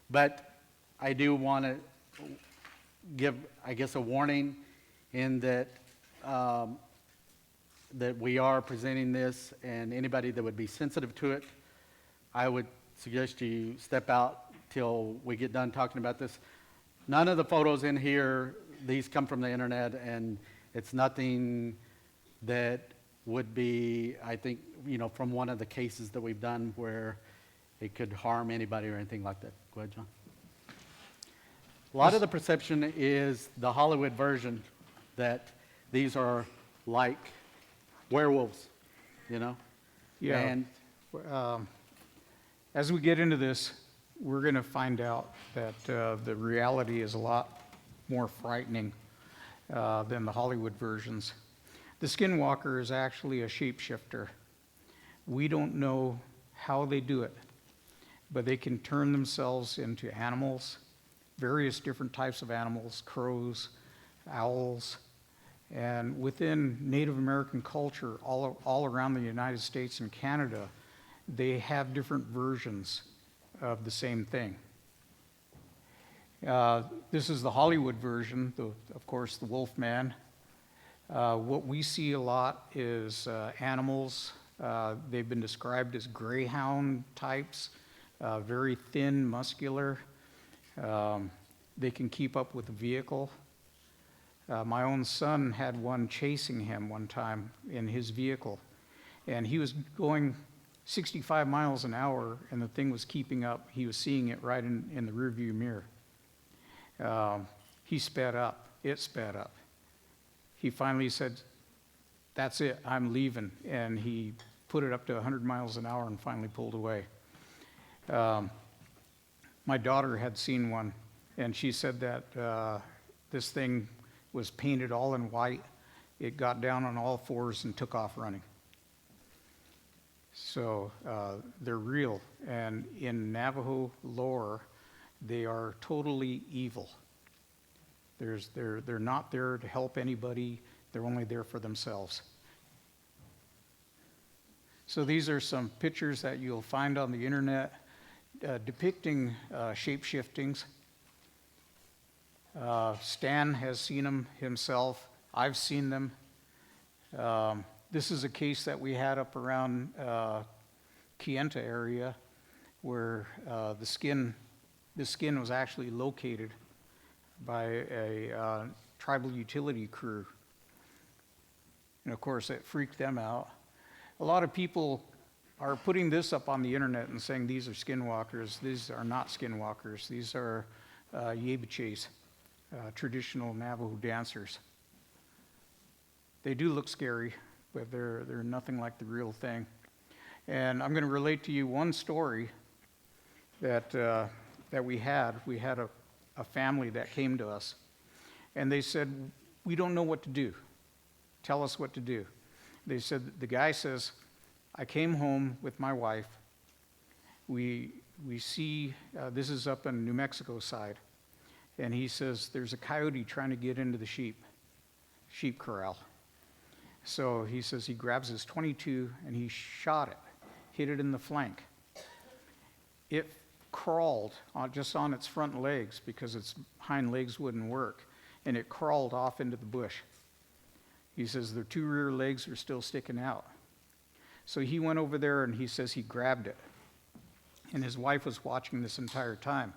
But I do want to give, I guess, a warning in that that we are presenting this, and anybody that would be sensitive to it, I would suggest you step out till we get done talking about this. None of the photos in here, these come from the internet, and it's nothing that would be, I think, from one of the cases that we've done where it could harm anybody or anything like that. Go ahead, John. A lot of the perception is the Hollywood version that these are like werewolves, Yeah. And As we get into this, we're going to find out that the reality is a lot more frightening than the Hollywood versions. The Skinwalker is actually a shapeshifter. We don't know how they do it, but they can turn themselves into animals, various different types of animals, crows, owls, and within Native American culture all around the United States and Canada, they have different versions of the same thing. This is the Hollywood version, of course, the Wolfman. What we see a lot is animals. They've been described as greyhound types, very thin, muscular. They can keep up with a vehicle. My own son had one chasing him one time in his vehicle, and he was going 65 miles an hour, and the thing was keeping up. He was seeing it right in the rearview mirror. He sped up. It sped up. He finally said, "That's it, I'm leaving," and he put it up to 100 miles an hour and finally pulled away. My daughter had seen one, and she said that this thing was painted all in white. It got down on all fours and took off running. So they're real, and in Navajo lore, they are totally evil. They're not there to help anybody. They're only there for themselves. So these are some pictures that you'll find on the internet depicting shape-shiftings. Stan has seen them himself. I've seen them. This is a case that we had up around Kayenta area where the skin was actually located by a tribal utility crew. And of course, it freaked them out. A lot of people are putting this up on the internet and saying these are skinwalkers. These are not skinwalkers. These are yebiches, traditional Navajo dancers. They do look scary, but they're nothing like the real thing. And I'm going to relate to you one story that we had. We had a family that came to us, and they said, "We don't know what to do. Tell us what to do." They said, the guy says, "I came home with my wife. We see, this is up in New Mexico side, and he says, there's a coyote trying to get into the sheep corral. So he says he grabs his .22 and he shot it, hit it in the flank. It crawled just on its front legs because its hind legs wouldn't work, and it crawled off into the bush. He says their two rear legs are still sticking out. So he went over there and he says he grabbed it. And his wife was watching this entire time.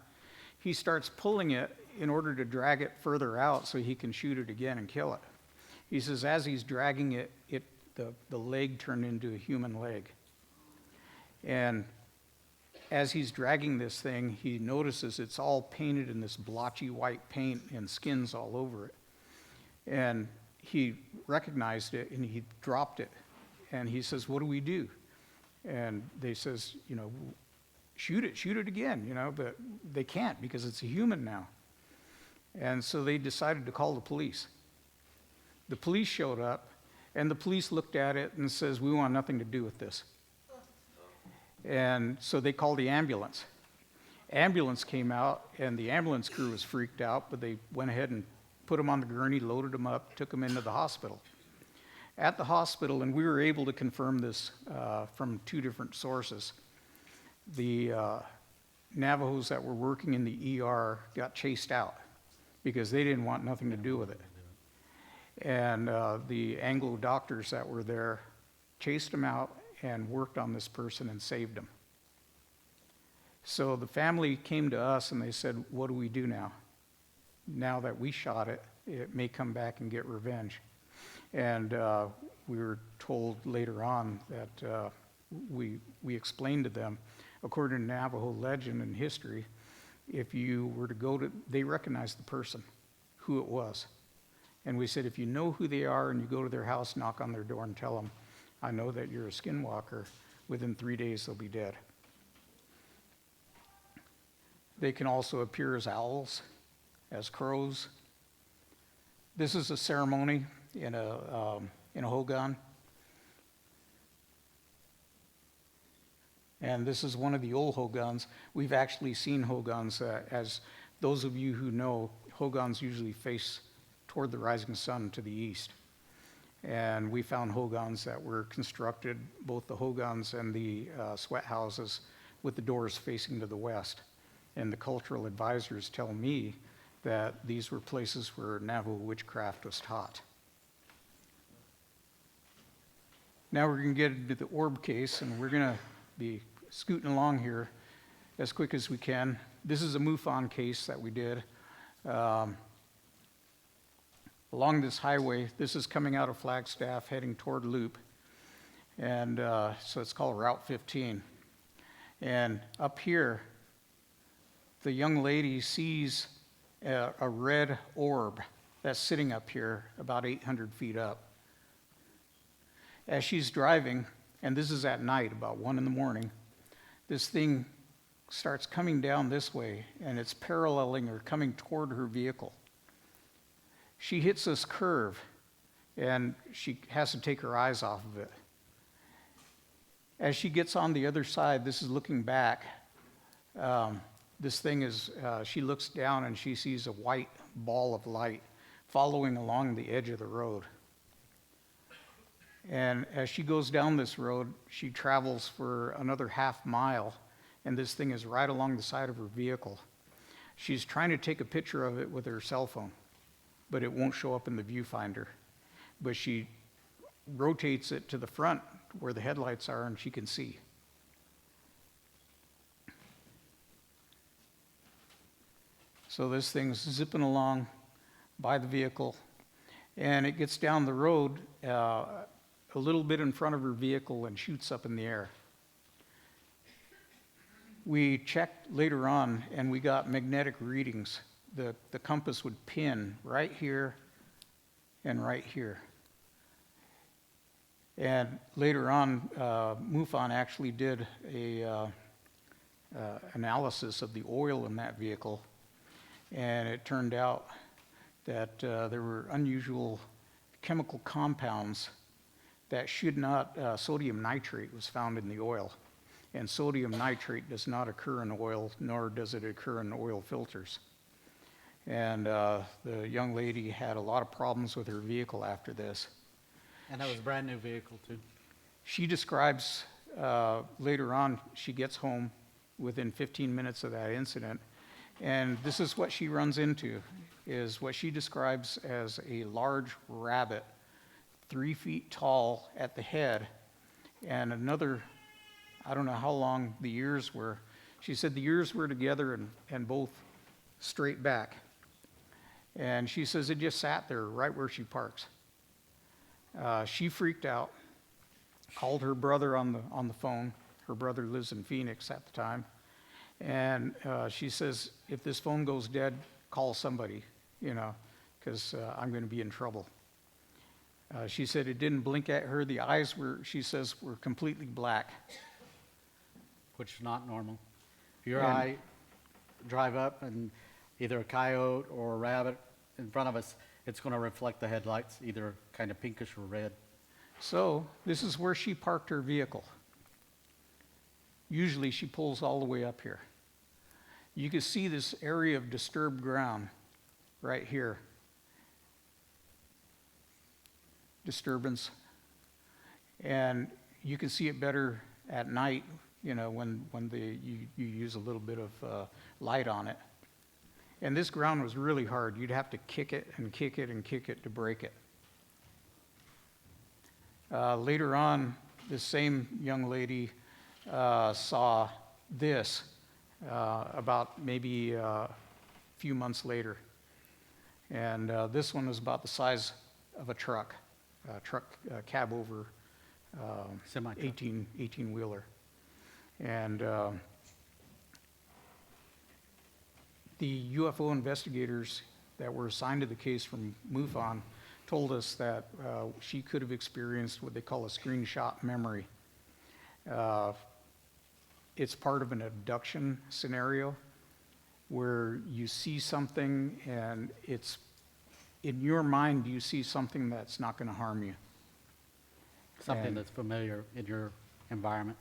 He starts pulling it in order to drag it further out so he can shoot it again and kill it. He says as he's dragging it, the leg turned into a human leg. And as he's dragging this thing, he notices it's all painted in this blotchy white paint and skins all over it. And he recognized it and he dropped it. And he says, "What do we do?" And they says, shoot it again, but they can't because it's a human now. And so they decided to call the police. The police showed up, and the police looked at it and says, "We want nothing to do with this." And so they called the ambulance. Ambulance came out, and the ambulance crew was freaked out, but they went ahead and put him on the gurney, loaded him up, took him into the hospital. At the hospital, and we were able to confirm this from 2 different sources, the Navajos that were working in the ER got chased out because they didn't want nothing to do with it. And the Anglo doctors that were there chased him out and worked on this person and saved him. So the family came to us and they said, "What do we do now? Now that we shot it, it may come back and get revenge." And we were told later on that we explained to them, according to Navajo legend and history, if you were to go to, they recognized the person, who it was. And we said, if you know who they are and you go to their house, knock on their door and tell them, "I know that you're a skinwalker," within 3 days they'll be dead. They can also appear as owls, as crows. This is a ceremony in a hogan. And this is one of the old hogans. We've actually seen hogans, as those of you who know, hogans usually face toward the rising sun to the east. And we found hogans that were constructed, both the hogans and the sweat houses, with the doors facing to the west. And the cultural advisors tell me that these were places where Navajo witchcraft was taught. Now we're going to get into the orb case, and we're going to be scooting along here as quick as we can. This is a MUFON case that we did. Along this highway, this is coming out of Flagstaff, heading toward Loop. And so it's called Route 15. And up here, the young lady sees a red orb that's sitting up here about 800 feet up. As she's driving, and this is at night, about 1 in the morning, this thing starts coming down this way, and it's paralleling or coming toward her vehicle. She hits this curve, and she has to take her eyes off of it. As she gets on the other side, this is looking back, this thing is, she looks down and she sees a white ball of light following along the edge of the road. And as she goes down this road, she travels for another half mile, and this thing is right along the side of her vehicle. She's trying to take a picture of it with her cell phone, but it won't show up in the viewfinder. But she rotates it to the front where the headlights are, and she can see. So this thing's zipping along by the vehicle, and it gets down the road a little bit in front of her vehicle and shoots up in the air. We checked later on, and we got magnetic readings. The compass would pin right here and right here. And later on, MUFON actually did a analysis of the oil in that vehicle, and it turned out that there were unusual chemical compounds that should not, sodium nitrate was found in the oil. And sodium nitrate does not occur in oil, nor does it occur in oil filters. And the young lady had a lot of problems with her vehicle after this. And that was a brand new vehicle too. She describes later on, she gets home within 15 minutes of that incident, and this is what she runs into, is what she describes as a large rabbit, 3 feet tall at the head, and another, I don't know how long the ears were. She said the ears were together and both straight back. And she says it just sat there right where she parks. She freaked out, called her brother on the phone. Her brother lives in Phoenix at the time. And she says, if this phone goes dead, call somebody, because I'm going to be in trouble. She said it didn't blink at her. The eyes were, she says, were completely black. Which is not normal. If your And- eye drive up and either a coyote or a rabbit in front of us, it's going to reflect the headlights, either kind of pinkish or red. So this is where she parked her vehicle. Usually she pulls all the way up here. You can see this area of disturbed ground right here. Disturbance. And you can see it better at night, when you use a little bit of light on it. And this ground was really hard. You'd have to kick it and kick it and kick it to break it. Later on, this same young lady saw this about maybe a few months later. And this one was about the size of a truck cab over Semi-truck. 18-wheeler. And the UFO investigators that were assigned to the case from MUFON told us that she could have experienced what they call a screenshot memory. It's part of an abduction scenario where you see something and it's in your mind, you see something that's not going to harm you. Something And- that's familiar in your environment.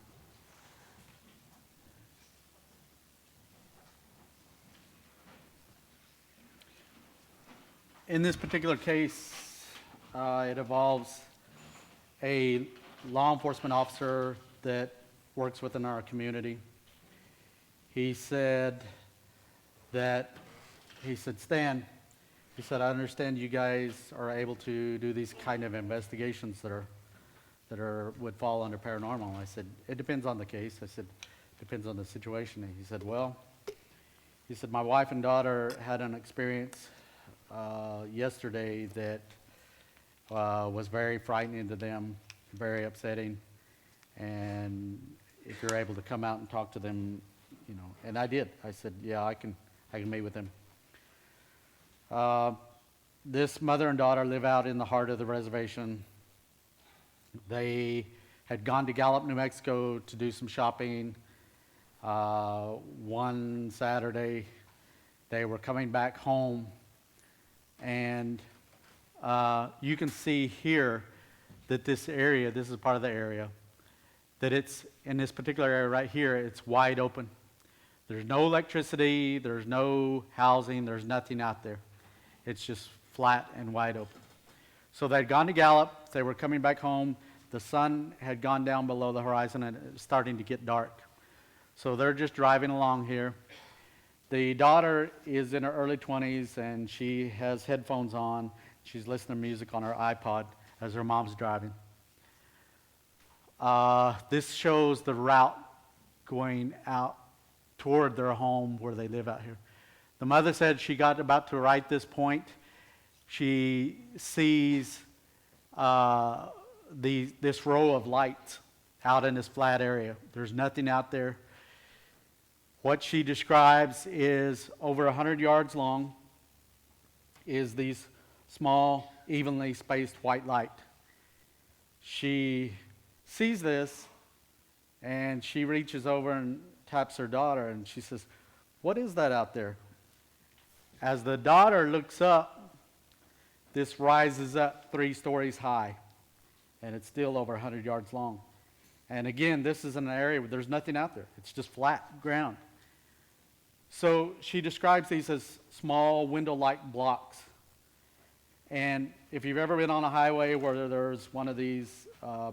In this particular case, it involves a law enforcement officer that works within our community. He said, Stan, he said, I understand you guys are able to do these kind of investigations that would fall under paranormal. I said, it depends on the case. I said, depends on the situation. And he said, my wife and daughter had an experience yesterday that was very frightening to them, very upsetting. And if you're able to come out and talk to them, and I did. I said, yeah, I can meet with them. This mother and daughter live out in the heart of the reservation. They had gone to Gallup, New Mexico to do some shopping. One Saturday, they were coming back home, and you can see here that this area, this is part of the area, that it's in this particular area right here, it's wide open. There's no electricity, there's no housing, there's nothing out there. It's just flat and wide open. So they'd gone to Gallup, they were coming back home, the sun had gone down below the horizon and it was starting to get dark. So they're just driving along here. The daughter is in her early 20s and she has headphones on. She's listening to music on her iPod as her mom's driving. This shows the route going out toward their home where they live out here. The mother said she got about to right this point. She sees this row of lights out in this flat area. There's nothing out there. What she describes is over 100 yards long is these small, evenly spaced white light. She sees this and she reaches over and taps her daughter and she says, "What is that out there?" As the daughter looks up, this rises up 3 stories high and it's still over 100 yards long. And again, this is an area where there's nothing out there. It's just flat ground. So she describes these as small window-like blocks. And if you've ever been on a highway where there's one of these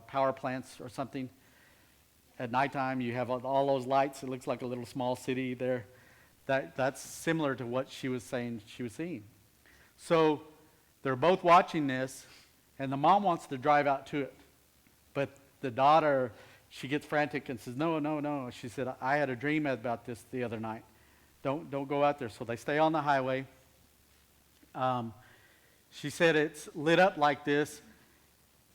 power plants or something, at nighttime you have all those lights. It looks like a little small city there. That's similar to what she was saying she was seeing. So they're both watching this, and the mom wants to drive out to it. But the daughter, she gets frantic and says, no, no, no. She said, I had a dream about this the other night. Don't go out there. So they stay on the highway. She said it's lit up like this.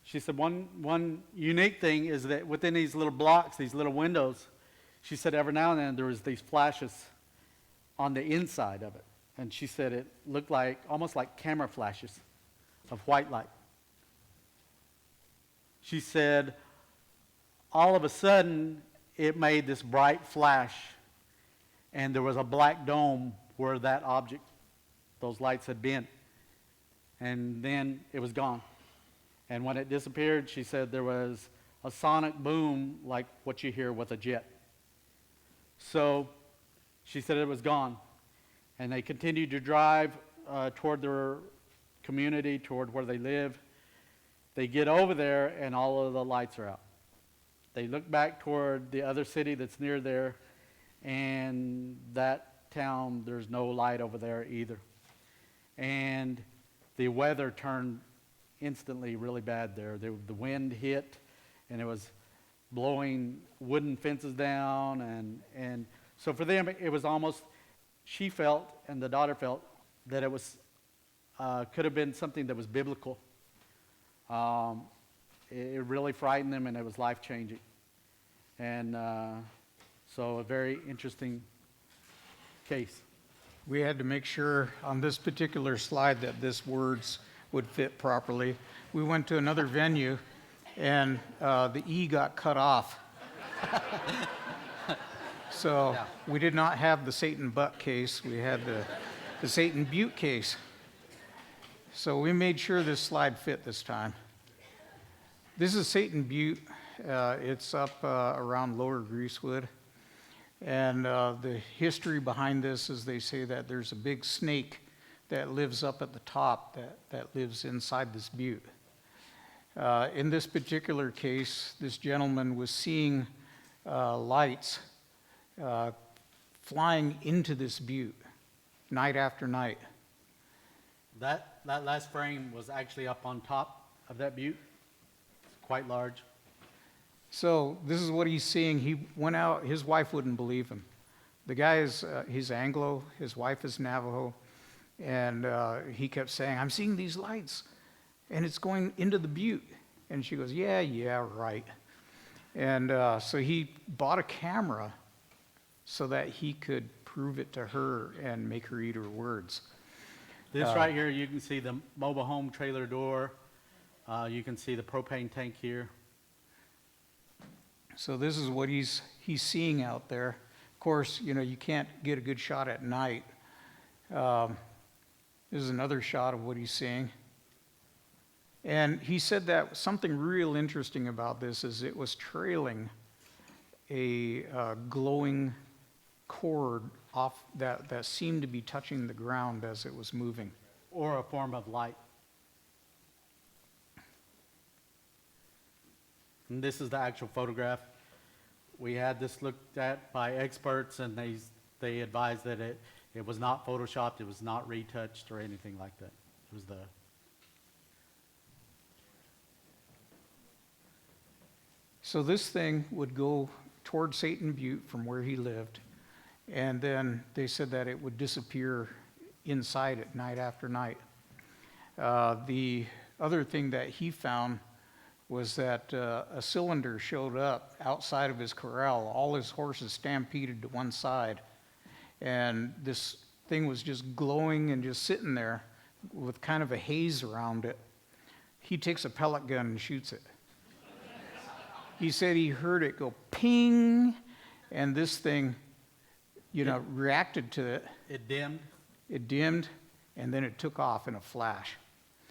She said one unique thing is that within these little blocks, these little windows, She said every now and then there was these flashes on the inside of it. And she said it looked like, almost like camera flashes of white light. She said all of a sudden it made this bright flash, and there was a black dome where that object, those lights had been. And then it was gone. And when it disappeared, she said there was a sonic boom like what you hear with a jet. So she said it was gone. And they continued to drive toward their community, toward where they live. They get over there, and all of the lights are out. They look back toward the other city that's near there, and that town, there's no light over there either. And the weather turned instantly really bad there. The wind hit, and it was blowing wooden fences down, and so for them it was almost, she felt and the daughter felt that it was could have been something that was biblical. It really frightened them, and it was life-changing. And so a very interesting case. We had to make sure on this particular slide that this words would fit properly. We went to another venue, and the E got cut off. So Yeah. we did not have the Satan Butt case. We had the Satan Butte case. So we made sure this slide fit this time. This is Satan Butte. It's up around Lower Greasewood. And the history behind this is they say that there's a big snake that lives up at the top that lives inside this butte. In this particular case, this gentleman was seeing lights flying into this butte night after night. That last frame was actually up on top of that butte. It's quite large. So this is what he's seeing. He went out, his wife wouldn't believe him. The guy is, he's Anglo, his wife is Navajo, and he kept saying, I'm seeing these lights, and it's going into the butte. And she goes, yeah, right. And so he bought a camera so that he could prove it to her and make her eat her words. This right here, you can see the mobile home trailer door. You can see the propane tank here. So this is what he's seeing out there. Of course, you know, you can't get a good shot at night. This is another shot of what he's seeing. And he said that something real interesting about this is it was trailing a glowing cord off that seemed to be touching the ground as it was moving. Or a form of light. And this is the actual photograph. We had this looked at by experts, and they advised that it was not photoshopped, it was not retouched or anything like that. It was the... So this thing would go toward Satan Butte from where he lived, and then they said that it would disappear inside it night after night. The other thing that he found was that a cylinder showed up outside of his corral. All his horses stampeded to one side, and this thing was just glowing and just sitting there with kind of a haze around it. He takes a pellet gun and shoots it. He said he heard it go ping, and this thing, you know, reacted to it. It dimmed, It dimmed, and then it took off in a flash.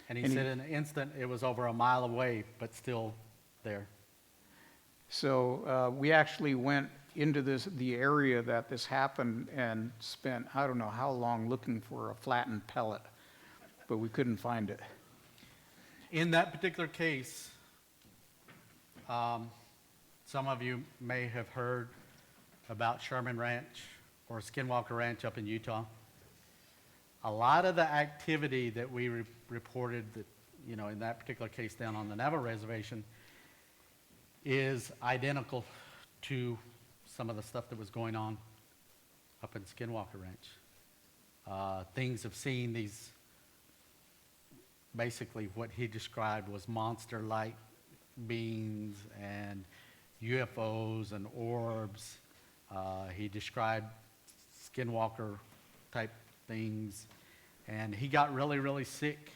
and he said in an instant it was over a mile away, but still there. So we actually went into the area that this happened and spent, I don't know how long, looking for a flattened pellet, but we couldn't find it. In that particular case, some of you may have heard about Sherman Ranch or Skinwalker Ranch up in Utah. A lot of the activity that we reported that, you know, in that particular case down on the Navajo reservation is identical to some of the stuff that was going on up in Skinwalker Ranch. Things have seen these, basically what he described was monster-like beings and UFOs and orbs He described Skinwalker type things, and he got really, really sick.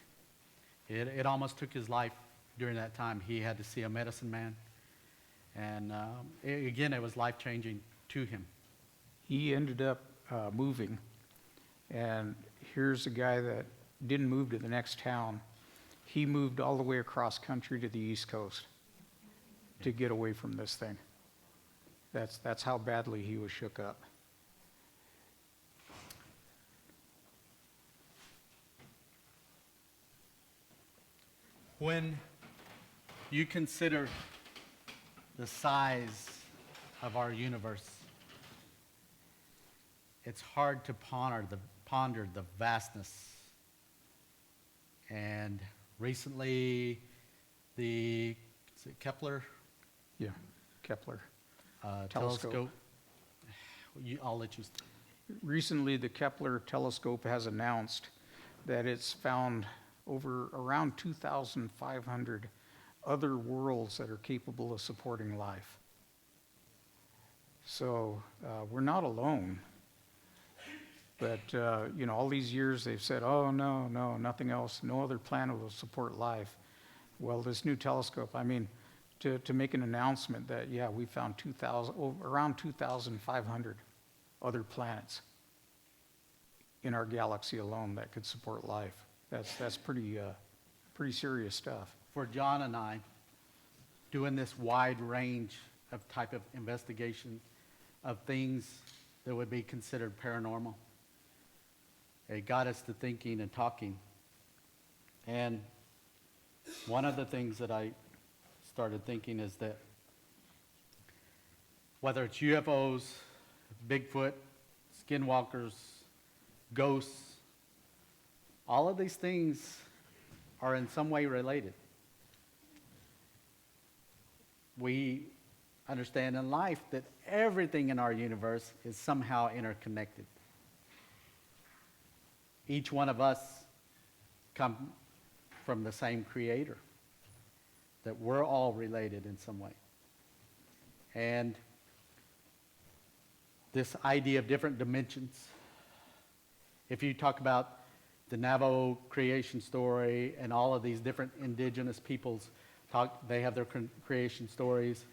It almost took his life during that time. He had to see a medicine man, and again, it was life-changing to him. He ended up moving, and here's a guy that didn't move to the next town. He moved all the way across country to the East Coast to get away from this thing. That's how badly he was shook up. When you consider the size of our universe, it's hard to ponder the vastness. And recently, is it Kepler Yeah, Kepler. telescope. I'll let you. Recently, the Kepler telescope has announced that it's found around 2,500 other worlds that are capable of supporting life. So we're not alone. But, all these years they've said, oh, no, nothing else, no other planet will support life. Well, this new telescope, to make an announcement that, yeah, we found around 2,500 other planets in our galaxy alone that could support life. That's pretty serious stuff. For John and I, doing this wide range of type of investigation of things that would be considered paranormal, it got us to thinking and talking. And one of the things that I started thinking is that whether it's UFOs, Bigfoot, Skinwalkers, ghosts, all of these things are in some way related. We understand in life that everything in our universe is somehow interconnected. Each one of us come from the same creator, that we're all related in some way. And this idea of different dimensions, if you talk about the Navajo creation story and all of these different indigenous peoples, they have their creation stories.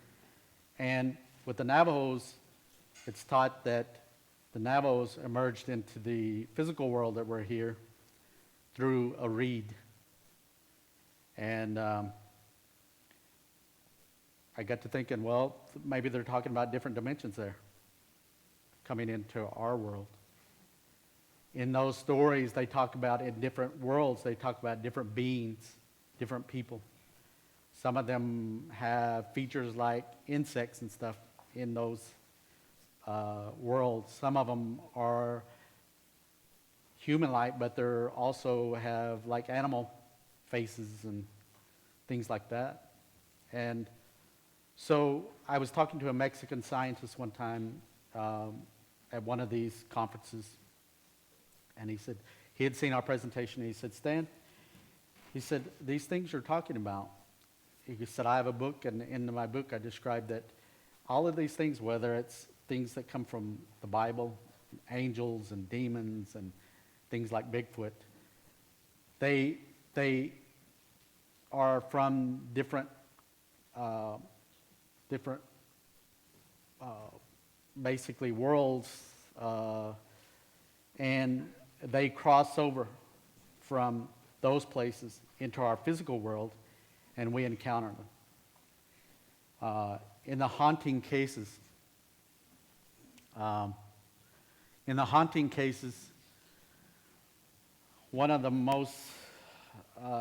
And with the Navajos, it's taught that the Navajos emerged into the physical world that we're here through a reed. And I got to thinking, well, maybe they're talking about different dimensions there coming into our world. In those stories, they talk about in different worlds, they talk about different beings, different people. Some of them have features like insects and stuff in those worlds. Some of them are human-like, but they also have like animal faces and things like that. And so I was talking to a Mexican scientist one time at one of these conferences, and he said, he had seen our presentation, and he said, Stan, he said, these things you're talking about, he said, I have a book, and in my book I described that all of these things, whether it's things that come from the Bible, angels and demons and things like Bigfoot, they are from different basically worlds, and they cross over from those places into our physical world, and we encounter them. In the haunting cases, one of the most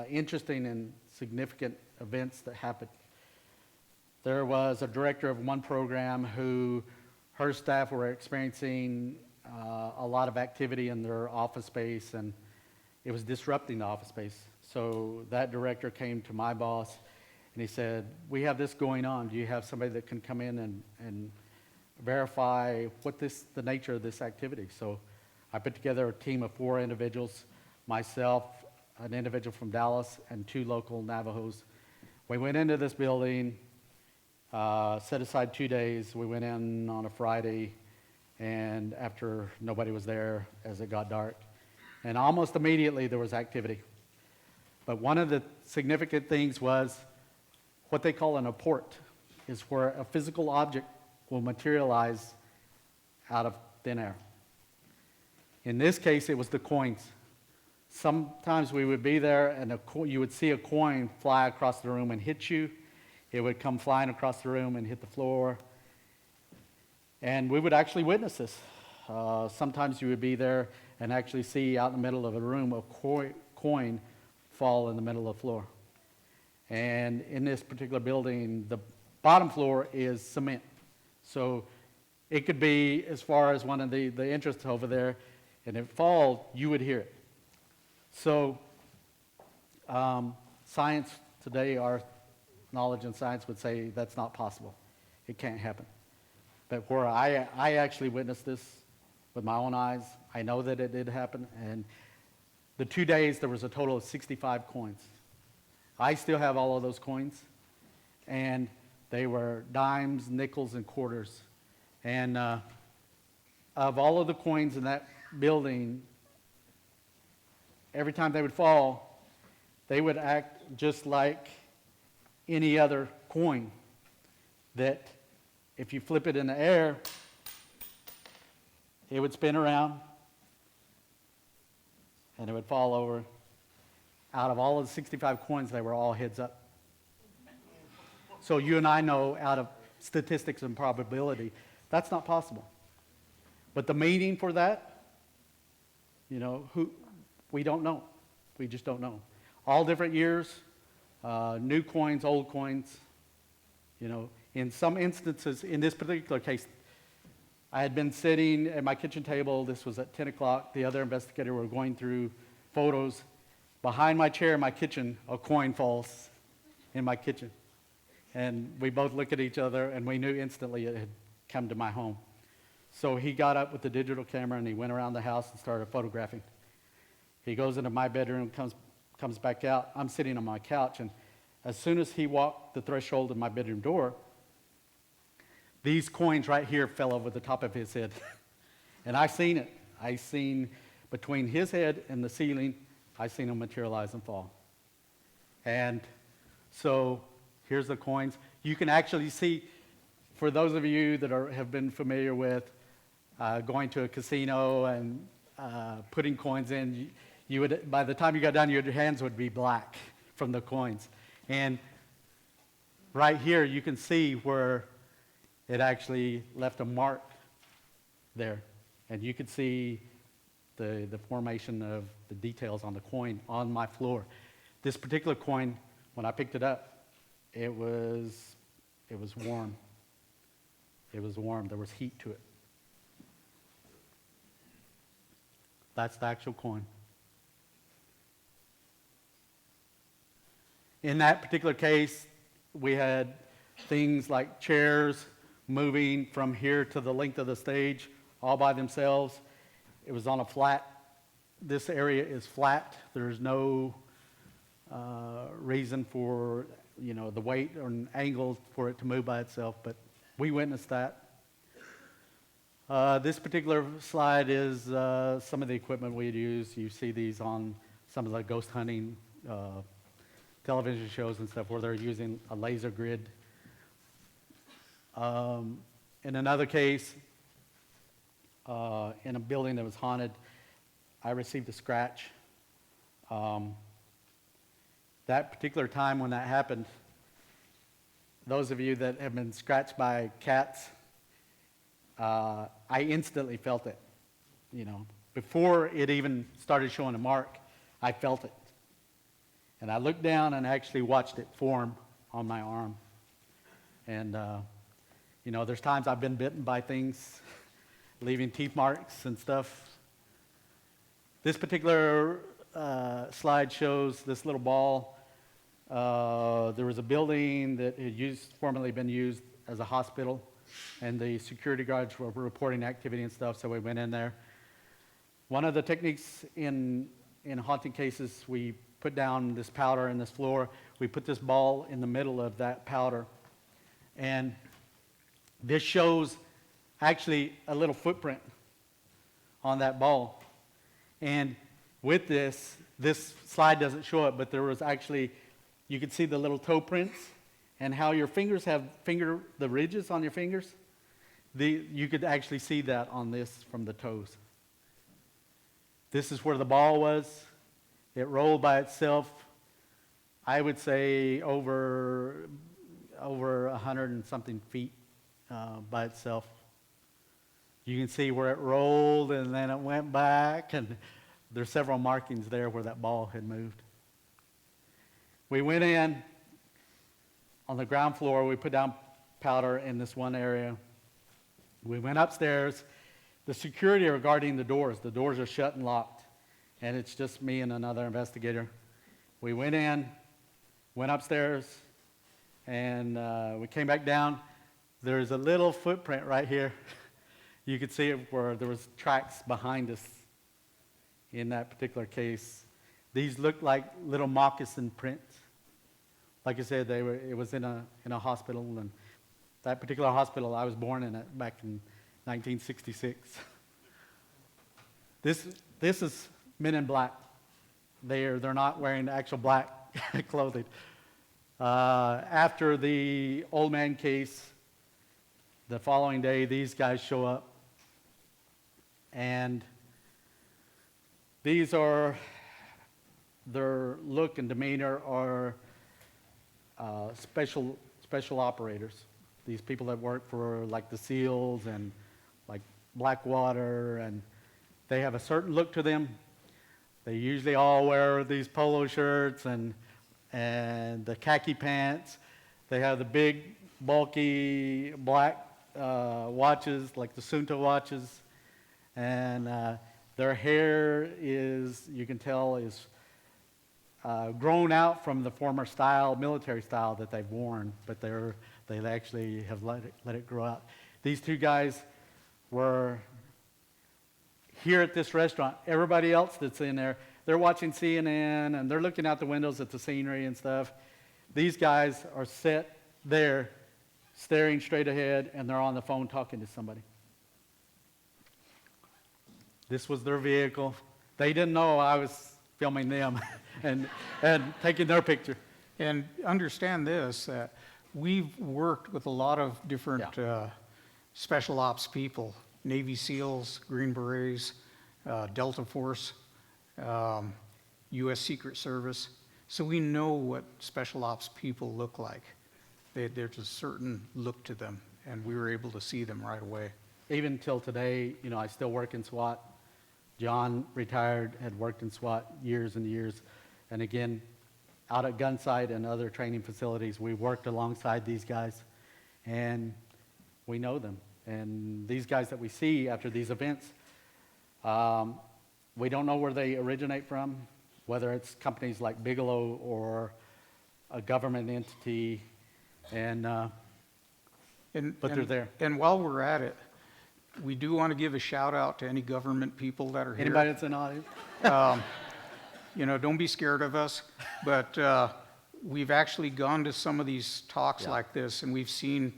interesting and significant events that happened, there was a director of one program who, her staff were experiencing a lot of activity in their office space, and it was disrupting the office space. So that director came to my boss, and he said, we have this going on. Do you have somebody that can come in and verify the nature of this activity? So I put together a team of 4 individuals, myself, an individual from Dallas, and 2 local Navajos. We went into this building, set aside 2 days. We went in on a Friday, and after nobody was there as it got dark. And almost immediately there was activity. But one of the significant things was what they call an apport, is where a physical object will materialize out of thin air. In this case, it was the coins. Sometimes we would be there and you would see a coin fly across the room and hit you. It would come flying across the room and hit the floor. And we would actually witness this. Sometimes you would be there and actually see out in the middle of a room a coin fall in the middle of the floor. And in this particular building, the bottom floor is cement. So it could be as far as one of the entrances over there, and if it falls, you would hear it. So science today, our knowledge in science would say that's not possible. It can't happen. But where I actually witnessed this with my own eyes, I know that it did happen, and the 2 days there was a total of 65 coins. I still have all of those coins, and they were dimes, nickels, and quarters. And of all of the coins in that building, every time they would fall, they would act just like any other coin, that if you flip it in the air, it would spin around and it would fall over. Out of all of the 65 coins, they were all heads up. So you and I know, out of statistics and probability, that's not possible. But the meaning for that, we don't know. We just don't know. All different years, new coins, old coins. In some instances, in this particular case, I had been sitting at my kitchen table. This was at 10 o'clock. The other investigator were going through photos. Behind my chair in my kitchen, a coin falls in my kitchen. And we both look at each other, and we knew instantly it had come to my home. So he got up with the digital camera, and he went around the house and started photographing. He goes into my bedroom, comes back out. I'm sitting on my couch, and as soon as he walked the threshold of my bedroom door, these coins right here fell over the top of his head. And I seen it. I seen between his head and the ceiling, I seen them materialize and fall. And so here's the coins. You can actually see, for those of you that have been familiar with going to a casino and putting coins in, you would, by the time you got done, your hands would be black from the coins. And right here, you can see where it actually left a mark there. And you could see the formation of the details on the coin on my floor. This particular coin, when I picked it up, it was warm. It was warm. There was heat to it. That's the actual coin. In that particular case, we had things like chairs moving from here to the length of the stage all by themselves. It was on a flat. This area is flat. There's no reason for the weight or an angle for it to move by itself, but we witnessed that. This particular slide is some of the equipment we'd use. You see these on some of the ghost hunting television shows and stuff where they're using a laser grid. In another case, in a building that was haunted, I received a scratch. That particular time when that happened, those of you that have been scratched by cats, I instantly felt it. Before it even started showing a mark, I felt it. And I looked down and actually watched it form on my arm. And, there's times I've been bitten by things, leaving teeth marks and stuff. This particular slide shows this little ball. There was a building that had formerly been used as a hospital, and the security guards were reporting activity and stuff, so we went in there. One of the techniques in haunting cases, we put down this powder in this floor. We put this ball in the middle of that powder, and this shows actually a little footprint on that ball. And with this slide doesn't show it, but there was actually, you could see the little toe prints and how your fingers have the ridges on your fingers. You could actually see that on this from the toes. This is where the ball was. It rolled by itself, I would say over 100 and something feet by itself. You can see where it rolled and then it went back, and there's several markings there where that ball had moved. We went in on the ground floor. We put down powder in this one area. We went upstairs. The security are guarding the doors. The doors are shut and locked, and it's just me and another investigator. We went in, went upstairs, and we came back down. There's a little footprint right here. You could see it where there was tracks behind us in that particular case. These looked like little moccasin prints. Like I said, it was in a hospital, and that particular hospital I was born in it back in 1966. This is men in black. They're not wearing actual black clothing. After the old man case, the following day, these guys show up. And their look and demeanor are special operators. These people that work for like the SEALs and like Blackwater, and they have a certain look to them. They usually all wear these polo shirts and the khaki pants. They have the big, bulky black watches, like the Sunto watches. And their hair is, you can tell, is grown out from the former style, military style that they've worn, but they actually have let it grow out. These two guys were here at this restaurant. Everybody else that's in there, they're watching CNN and they're looking out the windows at the scenery and stuff. These guys are set there, staring straight ahead, and they're on the phone talking to somebody. This was their vehicle. They didn't know I was filming them and taking their picture. And understand this, we've worked with a lot of different special ops people, Navy SEALs, Green Berets, Delta Force, U.S. Secret Service. So we know what special ops people look like. There's a certain look to them, and we were able to see them right away. Even till today, I still work in SWAT. John retired, had worked in SWAT years and years. And again, out at Gunsight and other training facilities, we worked alongside these guys, and we know them. And these guys that we see after these events, we don't know where they originate from, whether it's companies like Bigelow or a government entity, but they're there. And while we're at it, we do want to give a shout out to any government people that are here. Anybody that's in audience? Don't be scared of us, but we've actually gone to some of these talks like this, and we've seen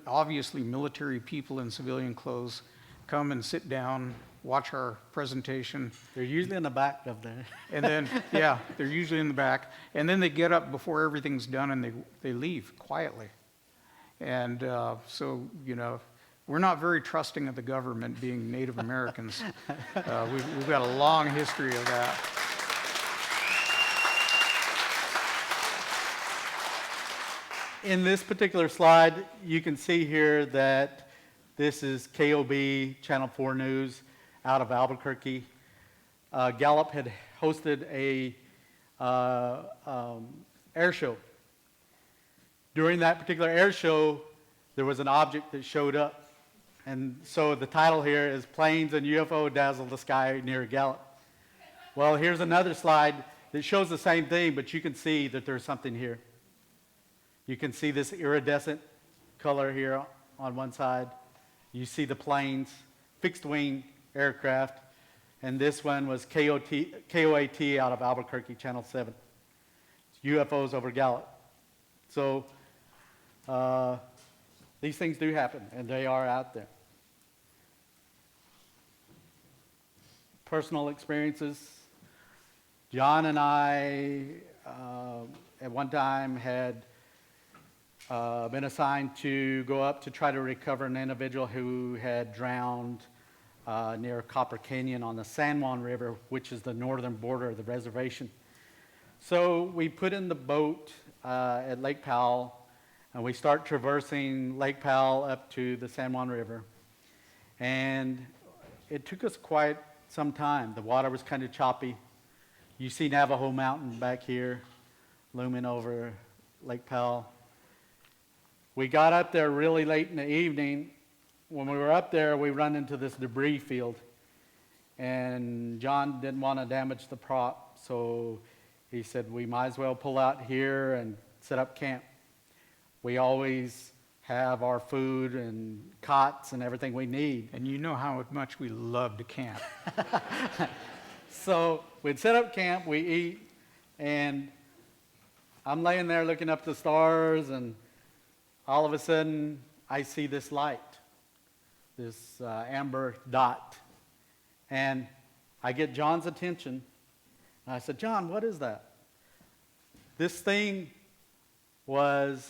obviously military people in civilian clothes come and sit down, watch our presentation. They're usually in the back of there. And then, they're usually in the back. And then they get up before everything's done and they leave quietly. And so, we're not very trusting of the government, being Native Americans. We've got a long history of that. In this particular slide, you can see here that this is KOB, Channel 4 News, out of Albuquerque. Gallup had hosted a air show. During that particular air show, there was an object that showed up. And so the title here is Planes and UFO Dazzle the Sky Near Gallup. Well, here's another slide that shows the same thing, but you can see that there's something here. You can see this iridescent color here on one side. You see the planes, fixed wing aircraft, and this one was KOAT out of Albuquerque, Channel 7. UFOs over Gallup. So these things do happen, and they are out there. personal experiences. John and I, at one time, had been assigned to go up to try to recover an individual who had drowned near Copper Canyon on the San Juan River, which is the northern border of the reservation. So we put in the boat at Lake Powell, and we start traversing Lake Powell up to the San Juan River. And it took us quite some time. The water was kind of choppy. You see Navajo Mountain back here looming over Lake Powell. We got up there really late in the evening. When we were up there, we run into this debris field. And John didn't want to damage the prop, so he said, we might as well pull out here and set up camp. We always have our food and cots and everything we need. And you know how much we love to camp. So we'd set up camp, we eat, and I'm laying there looking up the stars, and all of a sudden I see this light, this amber dot. And I get John's attention. And I said, John, what is that? This thing was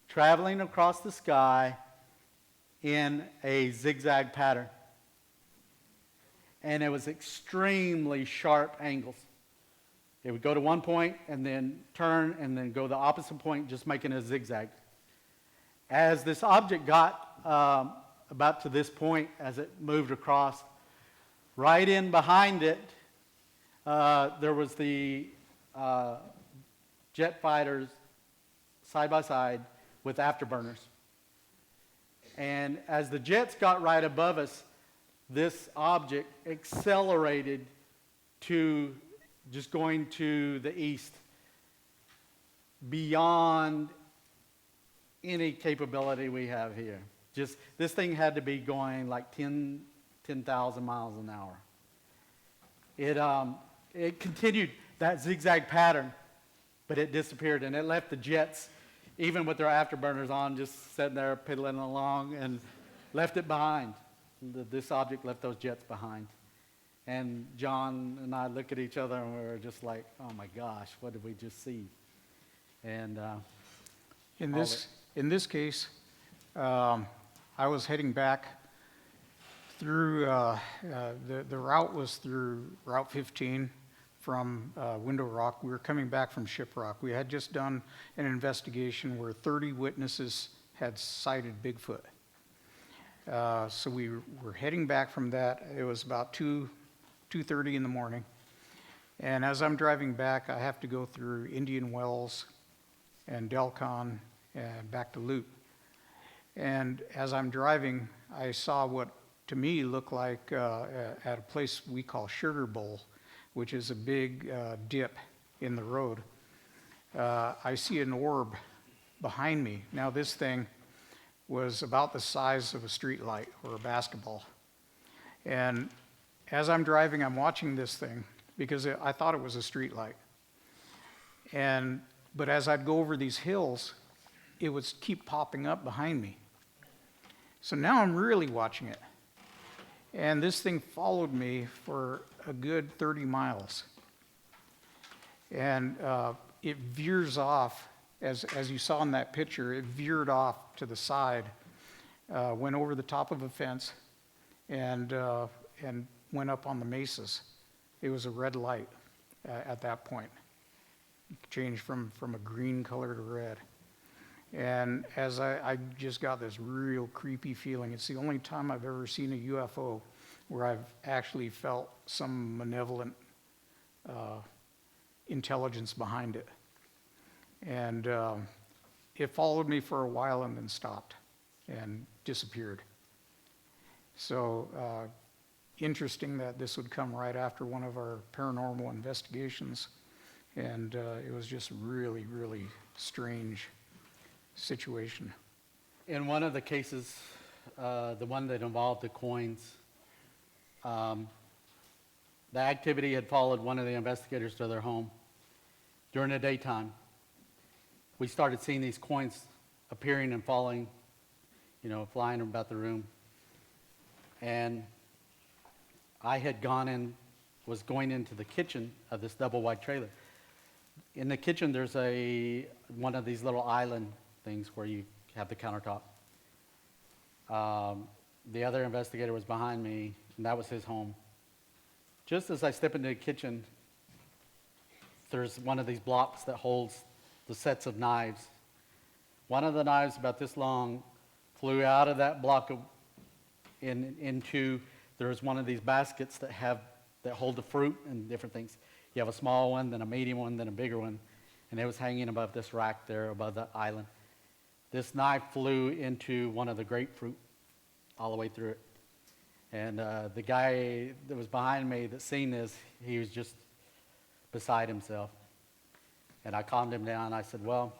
traveling across the sky in a zigzag pattern. And it was extremely sharp angles. It would go to one point and then turn and then go the opposite point, just making a zigzag. As this object got about to this point, as it moved across, right in behind it, there was the jet fighters side by side with afterburners. And as the jets got right above us, this object accelerated to just going to the east beyond any capability we have here. Just this thing had to be going like 10,000 miles an hour. It continued that zigzag pattern, but it disappeared, and it left the jets, even with their afterburners on, just sitting there piddling along, and left it behind. This object left those jets behind. And John and I look at each other, and we were just like, oh my gosh, what did we just see? And In this case, I was heading back through, the route was through Route 15 from Window Rock. We were coming back from Shiprock. We had just done an investigation where 30 witnesses had sighted Bigfoot. So we were heading back from that. It was about 2:30 in the morning. And as I'm driving back, I have to go through Indian Wells and Delcon and back to Loop. And as I'm driving, I saw what to me looked like at a place we call Sugar Bowl, which is a big dip in the road. I see an orb behind me. Now this thing was about the size of a street light or a basketball. And as I'm driving, I'm watching this thing because I thought it was a street light. But as I'd go over these hills, it would keep popping up behind me. So now I'm really watching it. And this thing followed me for a good 30 miles. And it veers off, as you saw in that picture, it veered off to the side, went over the top of a fence, and went up on the mesas. It was a red light at that point. It changed from a green color to red. And as I just got this real creepy feeling, it's the only time I've ever seen a UFO where I've actually felt some malevolent intelligence behind it. And it followed me for a while and then stopped and disappeared. So interesting that this would come right after one of our paranormal investigations. And it was just really, really strange situation. in one of the cases, the one that involved the coins, the activity had followed one of the investigators to their home during the daytime. We started seeing these coins appearing and falling, flying about the room. And I had gone in was going into the kitchen of this double wide trailer. In the kitchen, there's one of these little island things where you have the countertop. The other investigator was behind me, and that was his home. Just as I step into the kitchen, there's one of these blocks that holds the sets of knives. One of the knives about this long flew out of that block into, there's one of these baskets that hold the fruit and different things. You have a small one, then a medium one, then a bigger one, and it was hanging above this rack there above the island. This knife flew into one of the grapefruit all the way through it. And the guy that was behind me that seen this, he was just beside himself. And I calmed him down. I said, well,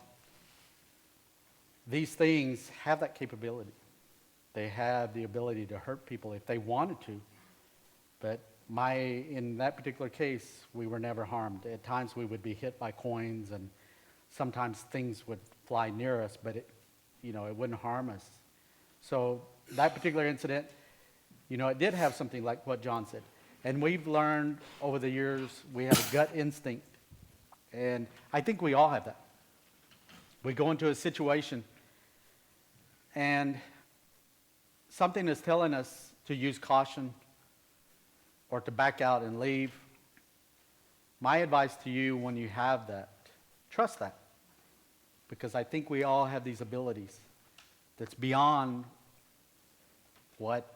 these things have that capability. They have the ability to hurt people if they wanted to. But in that particular case, we were never harmed. At times we would be hit by coins, and sometimes things would fly near us, but it wouldn't harm us. So that particular incident, it did have something like what John said. And we've learned over the years, we have a gut instinct. And I think we all have that. We go into a situation and something is telling us to use caution or to back out and leave. My advice to you when you have that, trust that. Because I think we all have these abilities that's beyond what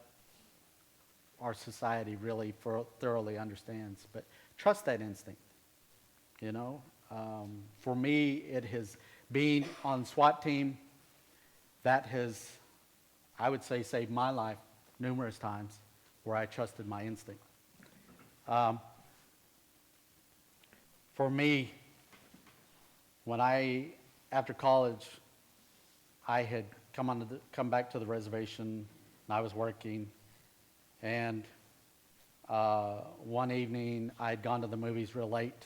our society really thoroughly understands. But trust that instinct. For me, it has been on SWAT team. That has, I would say, saved my life numerous times where I trusted my instinct. For me, after college, I had come back to the reservation, and I was working, and one evening I'd gone to the movies real late,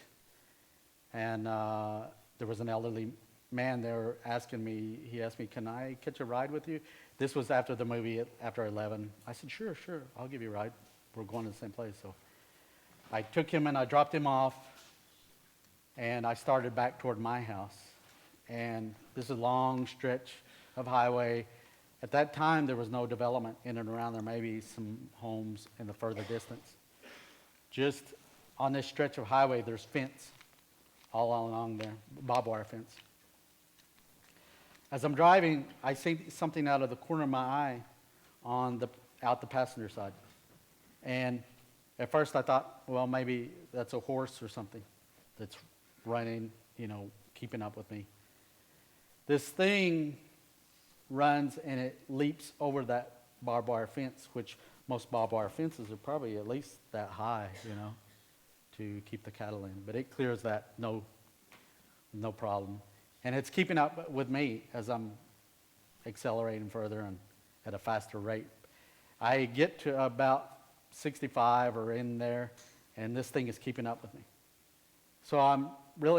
and there was an elderly man there asking me, he asked me, can I catch a ride with you? This was after the movie, after 11. I said, sure, I'll give you a ride. We're going to the same place. So I took him and I dropped him off, and I started back toward my house. And this is a long stretch of highway. At that time, there was no development in and around there, maybe some homes in the further distance. Just on this stretch of highway, there's fence all along there, barbed wire fence. As I'm driving, I see something out of the corner of my eye out the passenger side. And at first I thought, well, maybe that's a horse or something that's running, keeping up with me. This thing runs and it leaps over that barbed wire fence, which most barbed wire fences are probably at least that high, to keep the cattle in. But it clears that, no problem. And it's keeping up with me as I'm accelerating further and at a faster rate. I get to about 65 or in there, and this thing is keeping up with me. So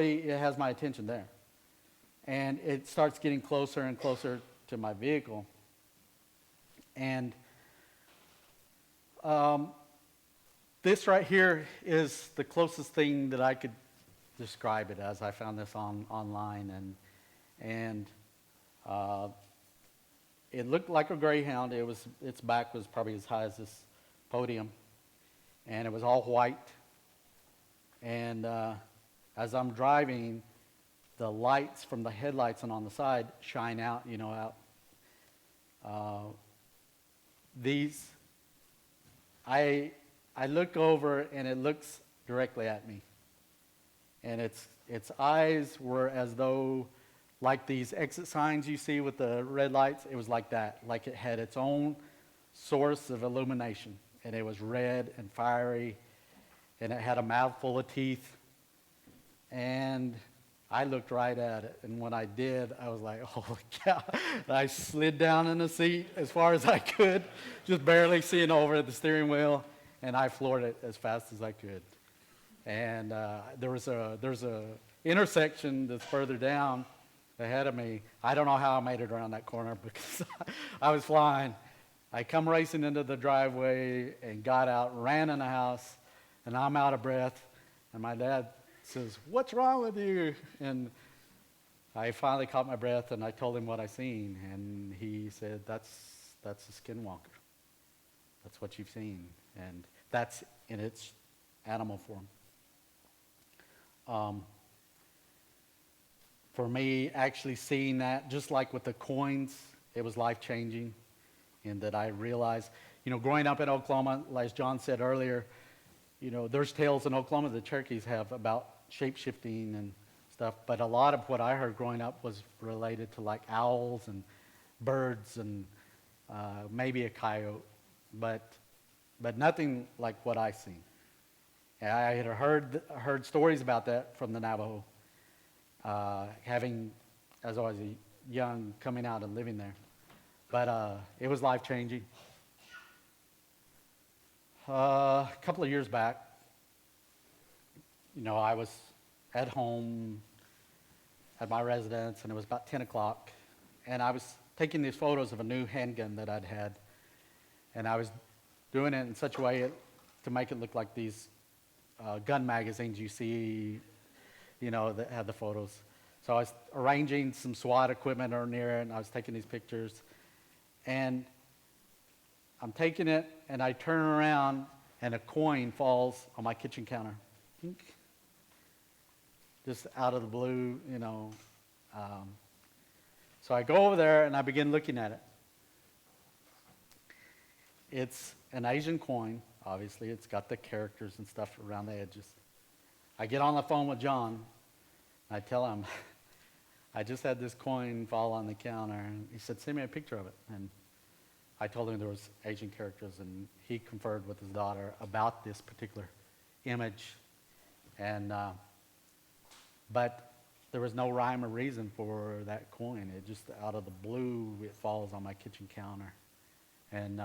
it has my attention there. And it starts getting closer and closer to my vehicle. And this right here is the closest thing that I could describe it as. I found this online, and it looked like a greyhound. Its back was probably as high as this podium, and it was all white. And as I'm driving, the lights from the headlights and on the side shine out, I look over and it looks directly at me. And its eyes were as though, like these exit signs you see with the red lights, it was like that. Like it had its own source of illumination. And it was red and fiery, and it had a mouth full of teeth. And I looked right at it, and when I did, I was like, holy cow. And I slid down in the seat as far as I could, just barely seeing over the steering wheel, and I floored it as fast as I could. And there's a intersection that's further down ahead of me. I don't know how I made it around that corner because I was flying. I come racing into the driveway and got out, ran in the house, and I'm out of breath, and my dad says, "What's wrong with you?" And I finally caught my breath, and I told him what I seen, and he said, that's a skinwalker. That's what you've seen, and that's in its animal form. For me, actually seeing that, just like with the coins, it was life-changing in that I realized, growing up in Oklahoma, as John said earlier, there's tales in Oklahoma the Cherokees have about shape-shifting and stuff, but a lot of what I heard growing up was related to like owls and birds and maybe a coyote, but nothing like what I seen. And I had heard stories about that from the Navajo, having, as I was young, coming out and living there. But it was life-changing. A couple of years back, I was at home at my residence, and it was about 10 o'clock, and I was taking these photos of a new handgun that I'd had, and I was doing it in such a way to make it look like these gun magazines you see, that had the photos. So I was arranging some SWAT equipment near it, and I was taking these pictures, and I'm taking it, and I turn around, and a coin falls on my kitchen counter. Just out of the blue, So I go over there, and I begin looking at it. It's an Asian coin, obviously. It's got the characters and stuff around the edges. I get on the phone with John. I tell him, I just had this coin fall on the counter. And he said, send me a picture of it. And I told him there was Asian characters, and he conferred with his daughter about this particular image. And but there was no rhyme or reason for that coin. It just, out of the blue, it falls on my kitchen counter. And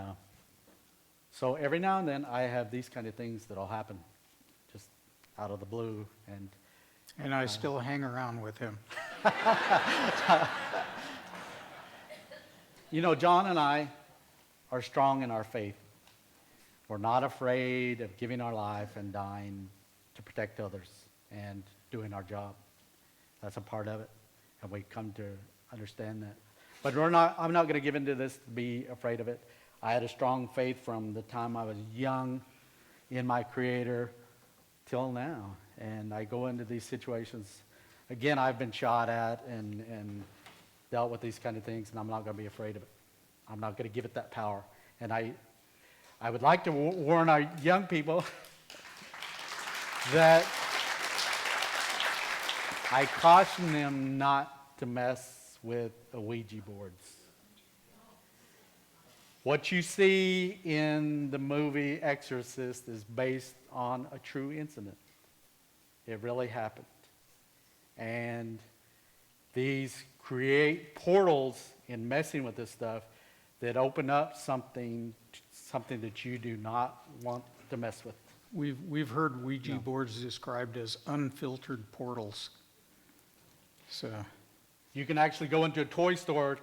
so every now and then, I have these kind of things that'll happen, just out of the blue. And I still hang around with him. John and I are strong in our faith. We're not afraid of giving our life and dying to protect others and doing our job. That's a part of it, and we come to understand that. But I'm not going to give into this to be afraid of it. I had a strong faith from the time I was young in my Creator till now, and I go into these situations. Again, I've been shot at and dealt with these kind of things, and I'm not going to be afraid of it. I'm not going to give it that power. And I would like to warn our young people that I caution them not to mess with the Ouija boards. What you see in the movie Exorcist is based on a true incident. It really happened. And these create portals in messing with this stuff that open up something that you do not want to mess with. We've heard Ouija boards described as unfiltered portals. So you can actually go into a toy store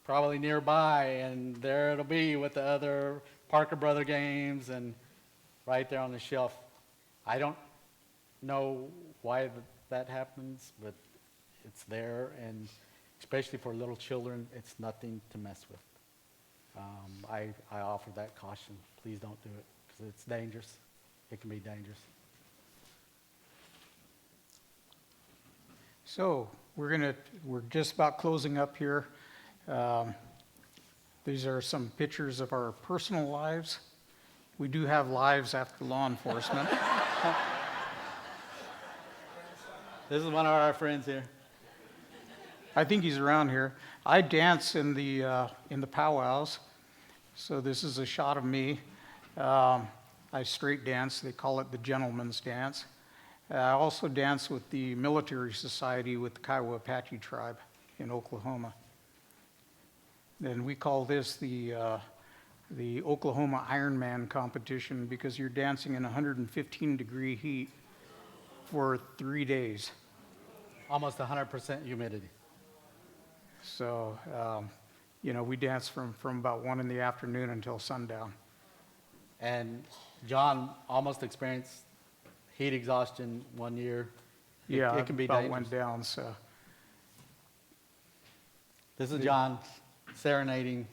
probably nearby, and there it'll be with the other Parker Brother games and right there on the shelf. I don't know why that happens, but it's there, and especially for little children, it's nothing to mess with. I offer that caution. Please don't do it, because it's dangerous. It can be dangerous. So we're just about closing up here. These are some pictures of our personal lives. We do have lives after law enforcement. This is one of our friends here. I think he's around here. I dance in the powwows. So this is a shot of me. I straight dance. They call it the gentleman's dance. I also dance with the military society with the Kiowa Apache tribe in Oklahoma. And we call this the Oklahoma Ironman competition because you're dancing in 115-degree heat for 3 days. Almost 100% humidity. So, we dance from about 1 in the afternoon until sundown. And John almost experienced heat exhaustion one year. Yeah, It can be about dangerous. went down, so. This is John serenading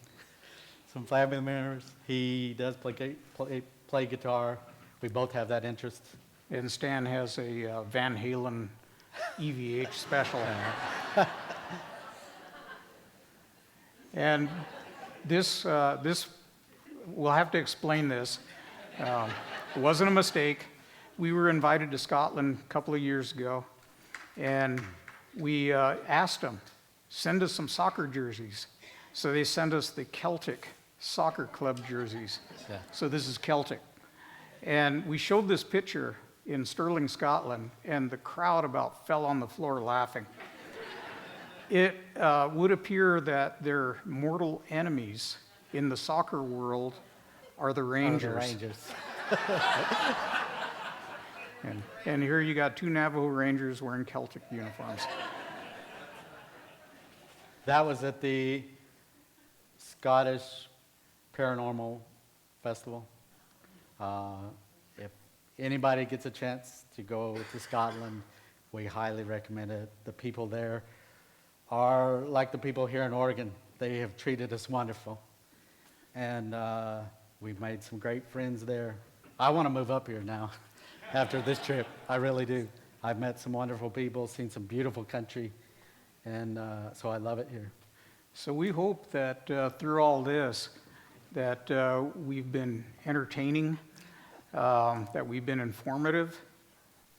some family members. He does play guitar. We both have that interest. And Stan has a Van Halen EVH special. And this, we'll have to explain this. It wasn't a mistake. We were invited to Scotland a couple of years ago, and we asked them, send us some soccer jerseys. So they sent us the Celtic soccer club jerseys. Yeah. So this is Celtic. And we showed this picture in Stirling, Scotland, and the crowd about fell on the floor laughing. It would appear that their mortal enemies in the soccer world are the Rangers. Rangers. And here you got two Navajo Rangers wearing Celtic uniforms. That was at the Scottish Paranormal Festival. If anybody gets a chance to go to Scotland, we highly recommend it. The people there are like the people here in Oregon. They have treated us wonderful. And we've made some great friends there. I want to move up here now after this trip. I really do. I've met some wonderful people, seen some beautiful country, and so I love it here. So we hope that through all this, that we've been entertaining, that we've been informative.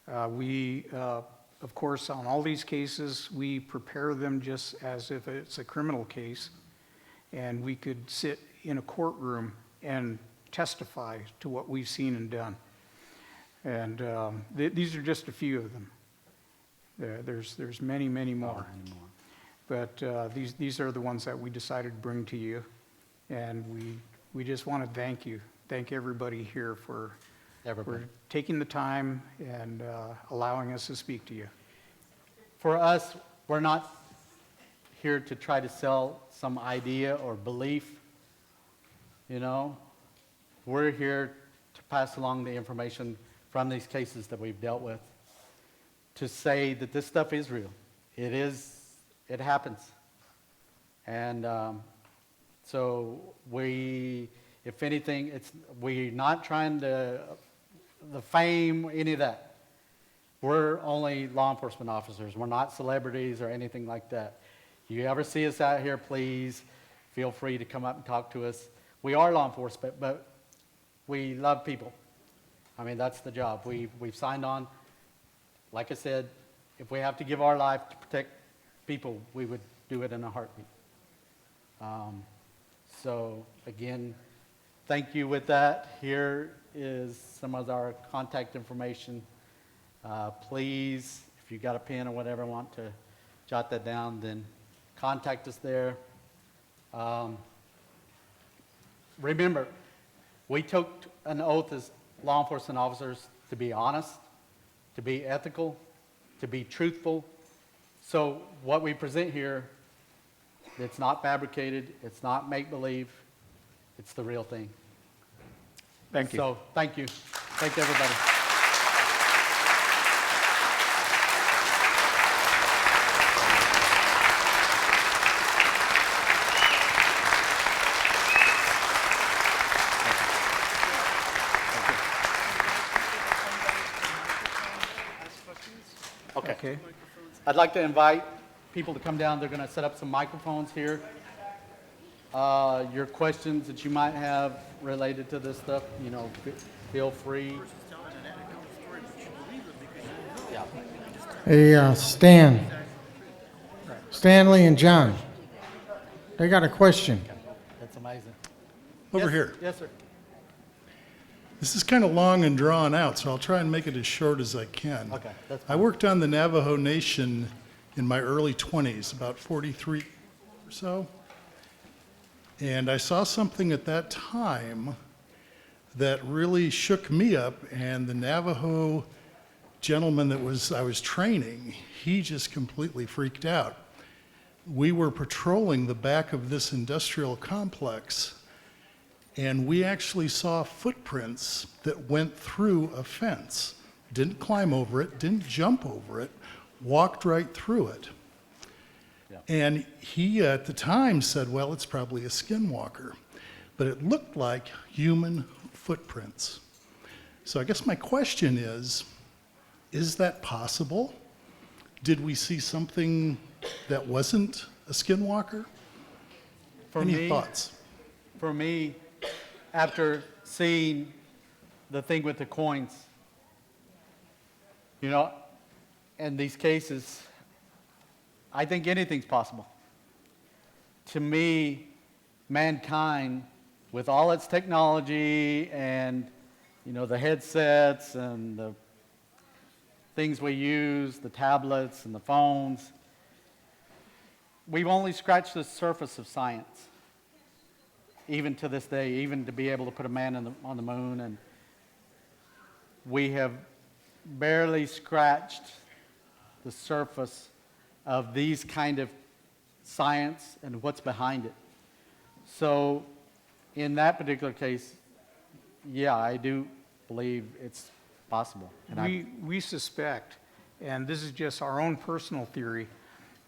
Of course, on all these cases, we prepare them just as if it's a criminal case, and we could sit in a courtroom and testify to what we've seen and done. And these are just a few of them. There's many, many more. But these are the ones that we decided to bring to you. And we just want to thank everybody here for taking the time and allowing us to speak to you. For us, we're not here to try to sell some idea or belief, you know. We're here to pass along the information from these cases that we've dealt with, to say that this stuff is real. It happens. And so if anything, we're not trying to, the fame, any of that. We're only law enforcement officers. We're not celebrities or anything like that. You ever see us out here, please feel free to come up and talk to us. We are law enforcement, but we love people. I mean, that's the job. We've signed on. Like I said, if we have to give our life to protect people, we would do it in a heartbeat. So again, thank you with that. Here is some of our contact information. Please, if you got a pen or whatever, want to jot that down, then contact us there. Remember, we took an oath as law enforcement officers to be honest, to be ethical, to be truthful. So what we present here, it's not fabricated, it's not make-believe, it's the real thing. Thank you. So thank you. Thank everybody. Okay. I'd like to invite people to come down. They're going to set up some microphones here. Your questions that you might have related to this stuff, you know, feel free. Yeah. Hey, Stanley and John, I got a question. That's amazing. Over Yes, here. Yes, sir. This is kind of long and drawn out, so I'll try and make it as short as I can. Okay, that's I fine. worked on the Navajo Nation in my early 20s, about 43 or so. And I saw something at that time that really shook me up, and the Navajo gentleman that I was training, he just completely freaked out. We were patrolling the back of this industrial complex, And we actually saw footprints that went through a fence. Didn't climb over it, didn't jump over it, walked right through it. Yeah. And he, at the time, said, well, it's probably a skinwalker. But it looked like human footprints. So I guess my question is that possible? Did we see something that wasn't a skinwalker? Any thoughts? For me, after seeing the thing with the coins, you know, in these cases, I think anything's possible. To me, mankind, with all its technology and, you know, the headsets and the things we use, the tablets and the phones, we've only scratched the surface of science, even to this day, even to be able to put a man on the moon. And we have barely scratched the surface of these kind of science and what's behind it. So in that particular case, yeah, I do believe it's possible. And We suspect, and this is just our own personal theory,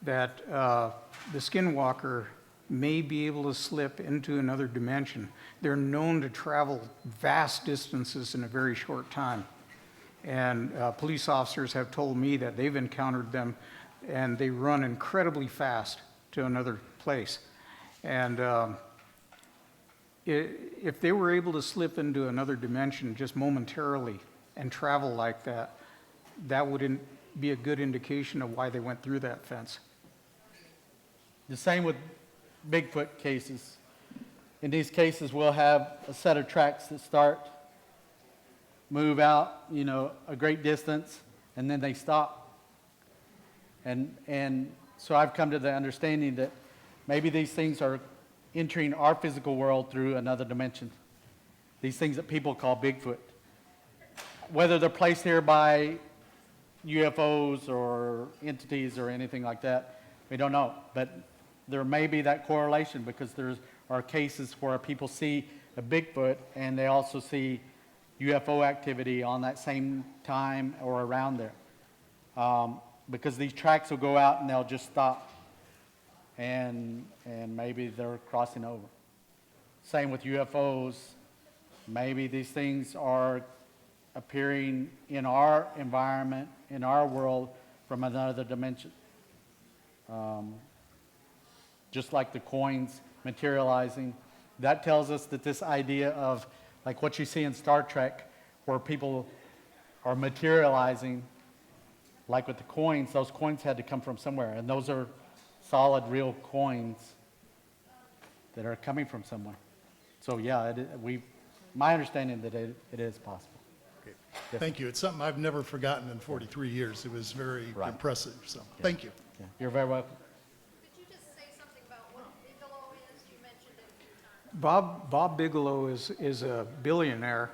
that the skinwalker may be able to slip into another dimension. They're known to travel vast distances in a very short time. And police officers have told me that they've encountered them, and they run incredibly fast to another place. And if they were able to slip into another dimension just momentarily and travel like that, that would be a good indication of why they went through that fence. the same with Bigfoot cases. In these cases, we'll have a set of tracks that start, move out, a great distance, and then they stop. And so I've come to the understanding that maybe these things are entering our physical world through another dimension. These things that people call Bigfoot. Whether they're placed here by UFOs or entities or anything like that, we don't know. But there may be that correlation, because there are cases where people see a Bigfoot and they also see UFO activity on that same time or around there. Because these tracks will go out and they'll just stop, and maybe they're crossing over. Same with UFOs. Maybe these things are appearing in our environment, in our world, from another dimension. Just like the coins materializing. That tells us that this idea of, like what you see in Star Trek, where people are materializing, like with the coins, those coins had to come from somewhere, and those are solid, real coins that are coming from somewhere. So yeah, my understanding that it is possible. Yes. Thank you. It's something I've never forgotten in 43 years. It was very Right. impressive, so thank you. Yeah. You're very welcome. Could you just say something about what Bigelow is? You mentioned it a few times. Bob Bigelow is a billionaire.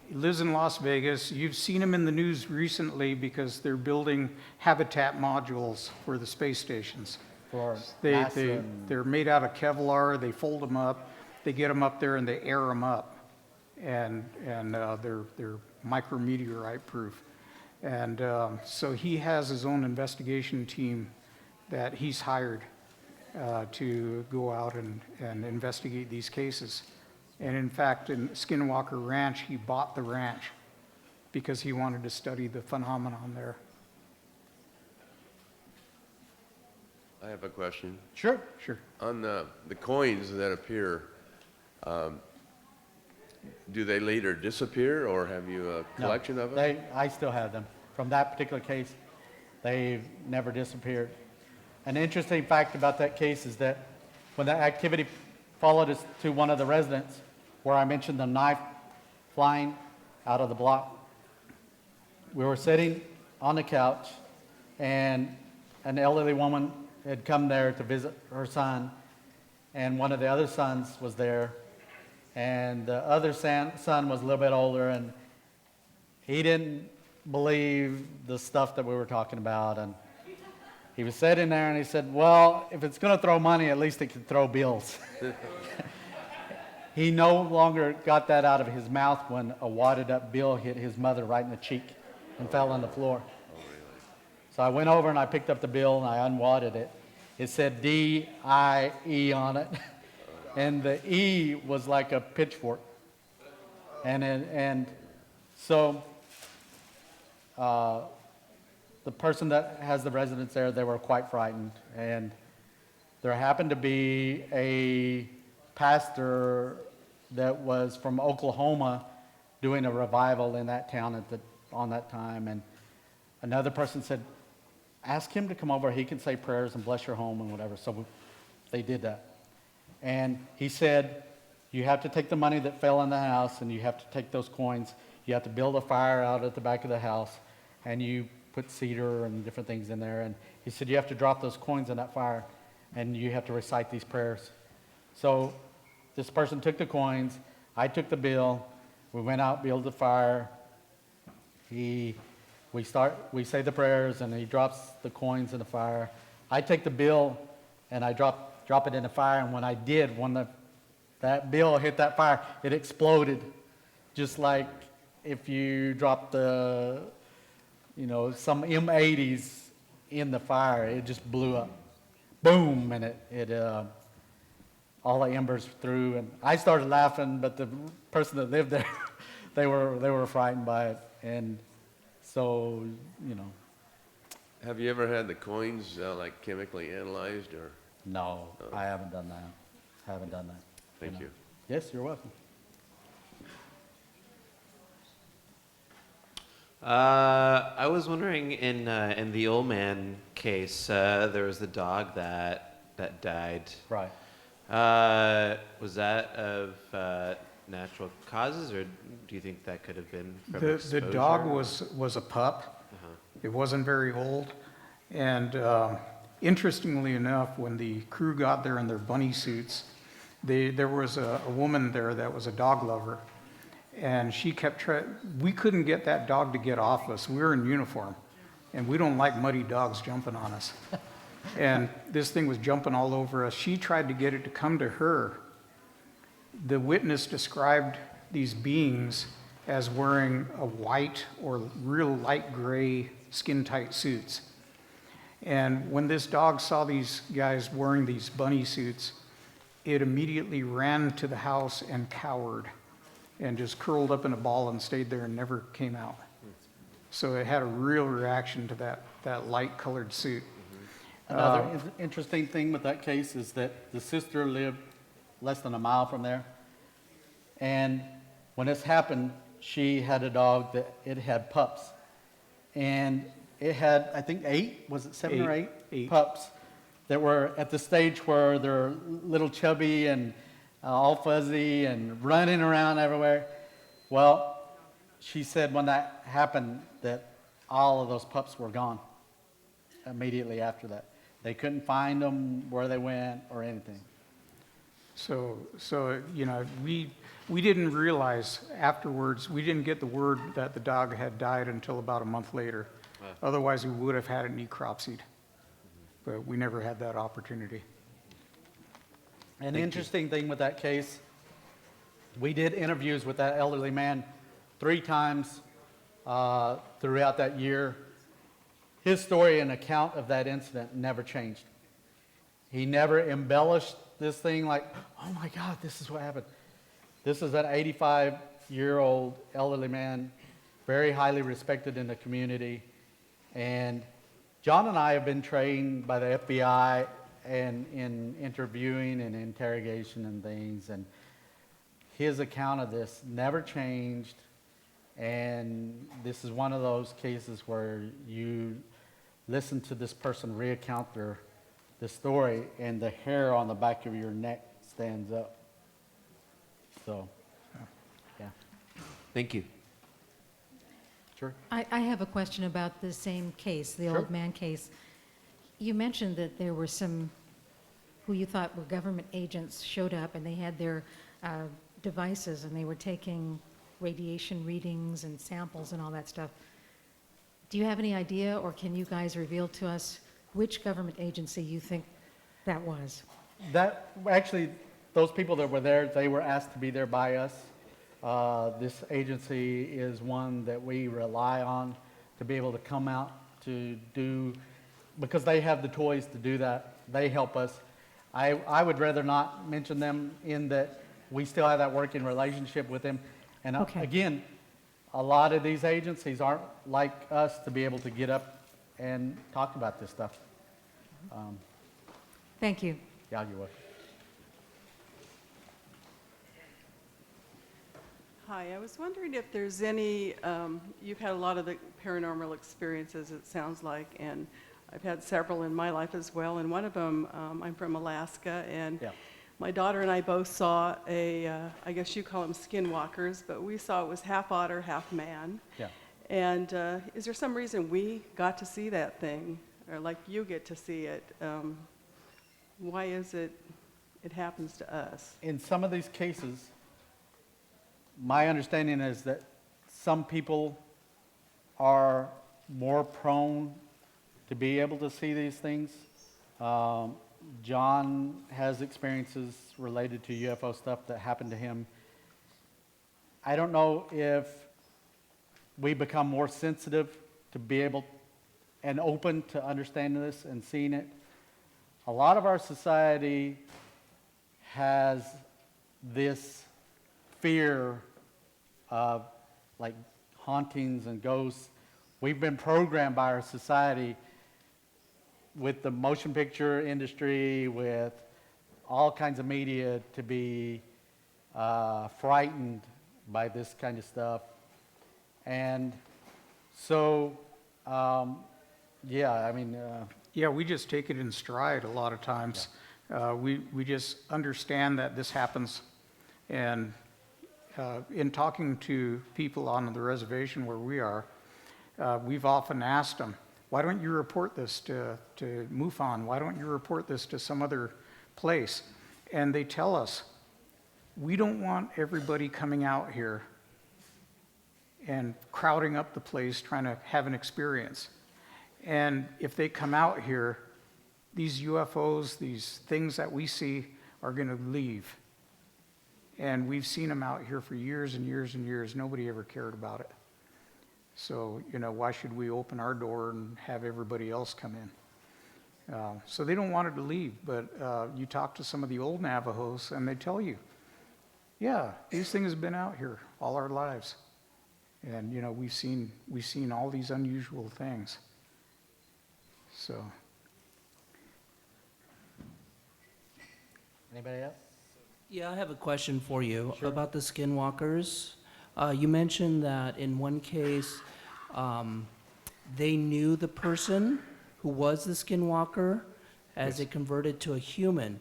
He lives in Las Vegas. You've seen him in the news recently because they're building habitat modules for the space stations. For NASA They're made out of Kevlar. They fold them up. They get them up there and they air them up, and they're micrometeorite proof. And so he has his own investigation team that he's hired to go out and investigate these cases. And in fact, in Skinwalker Ranch, he bought the ranch because he wanted to study the phenomenon there. I have a question. Sure. Sure. On the coins that appear, do they later disappear, or have you a collection of them? I still have them. From that particular case, they've never disappeared. An interesting fact about that case is that when that activity followed us to one of the residents, where I mentioned the knife flying out of the block, we were sitting on the couch, and an elderly woman had come there to visit her son, and one of the other sons was there, and the other son was a little bit older, and he didn't believe the stuff that we were talking about, and he was sitting there and he said, well, if it's going to throw money, at least it can throw bills. he no longer got that out of his mouth when a wadded up bill hit his mother right in the cheek and fell on the floor. So I went over and I picked up the bill and I unwadded it. It said D-I-E on it. And the E was like a pitchfork. And so the person that has the residence there, they were quite frightened. And there happened to be a pastor that was from Oklahoma doing a revival in that town on that time. And another person said, ask him to come over. He can say prayers and bless your home and whatever. So they did that. And he said, you have to take the money that fell in the house and you have to take those coins. You have to build a fire out at the back of the house and you put cedar and different things in there. And he said, you have to drop those coins in that fire and you have to recite these prayers. So this person took the coins. I took the bill. We went out, built the fire. We say the prayers and he drops the coins in the fire. I take the bill and I drop it in the fire. And when I did, when that bill hit that fire, it exploded. Just like if you drop some M80s in the fire, it just blew up. Boom, and it all the embers through. And I started laughing, but the person that lived there, they were frightened by it. And so, Have you ever had the coins like chemically analyzed or? no, I haven't done that. Thank you. Yes, you're welcome. I was wondering, in the old man case, there was the dog that died. Right. Was that of natural causes, or do you think that could have been from The exposure? dog was a pup. It wasn't very old. And interestingly enough, when the crew got there in their bunny suits, there was a woman there that was a dog lover. And she kept we couldn't get that dog to get off us. We were in uniform. And we don't like muddy dogs jumping on us. And this thing was jumping all over us. She tried to get it to come to her. The witness described these beings as wearing a white or real light gray skin-tight suits. And when this dog saw these guys wearing these bunny suits, it immediately ran to the house and cowered and just curled up in a ball and stayed there and never came out. So it had a real reaction to that light-colored suit. Another interesting thing with that case is that the sister lived less than a mile from there. And when this happened, she had a dog that it had pups. And it had, I think, 7 or 8? Eight. Pups that were at the stage where they're little chubby and all fuzzy and running around everywhere. Well, she said when that happened that all of those pups were gone immediately after that. They couldn't find them, where they went, or anything. So we didn't realize afterwards, we didn't get the word that the dog had died until about a month later. Otherwise, we would have had it necropsied. But we never had that opportunity. An interesting thing with that case, we did interviews with that elderly man 3 times throughout that year. His story and account of that incident never changed. He never embellished this thing like, oh my God, this is what happened. This is an 85-year-old elderly man, very highly respected in the community. And John and I have been trained by the FBI and in interviewing and interrogation and things. And his account of this never changed. And this is one of those cases where you listen to this person recount the story and the hair on the back of your neck stands up. So, yeah. Thank you. Sure. I have a question about the same case, the Sure. old man case. You mentioned that there were some who you thought were government agents showed up and they had their devices and they were taking radiation readings and samples and all that stuff. Do you have any idea, or can you guys reveal to us which government agency you think that was? That actually, those people that were there, they were asked to be there by us. This agency is one that we rely on to be able to come out to do, because they have the toys to do that. They help us. I would rather not mention them in that we still have that working relationship with them. And Okay. again, a lot of these agencies aren't like us to be able to get up and talk about this stuff. Thank you. Yeah, you're welcome. Hi, I was wondering if there's any, you've had a lot of the paranormal experiences, it sounds like, and I've had several in my life as well, and one of them, I'm from Alaska, and Yeah. my daughter and I both saw I guess you call them skinwalkers, but we saw it was half otter, half man. Yeah. And is there some reason we got to see that thing, or like you get to see it? Why is it happens to us? In some of these cases, my understanding is that some people are more prone to be able to see these things. John has experiences related to UFO stuff that happened to him. I don't know if we become more sensitive to be able and open to understanding this and seeing it. A lot of our society has this fear of like hauntings and ghosts. We've been programmed by our society with the motion picture industry, with all kinds of media, to be frightened by this kind of stuff. And so, yeah, I mean... Yeah, we just take it in stride a lot of times. We just understand that this happens. And in talking to people on the reservation where we are, we've often asked them, why don't you report this to MUFON? Why don't you report this to some other place? And they tell us, we don't want everybody coming out here and crowding up the place trying to have an experience. And if they come out here, these UFOs, these things that we see, are going to leave. And we've seen them out here for years and years and years. Nobody ever cared about it. So, you know, why should we open our door and have everybody else come in? So they don't want it to leave. But you talk to some of the old Navajos, and they tell you, yeah, these things have been out here all our lives. And, you know, we've seen all these unusual things. So. Anybody else? Yeah, I have a question for you Sure. about the skinwalkers. You mentioned that in one case, they knew the person who was the skinwalker as it converted to a human.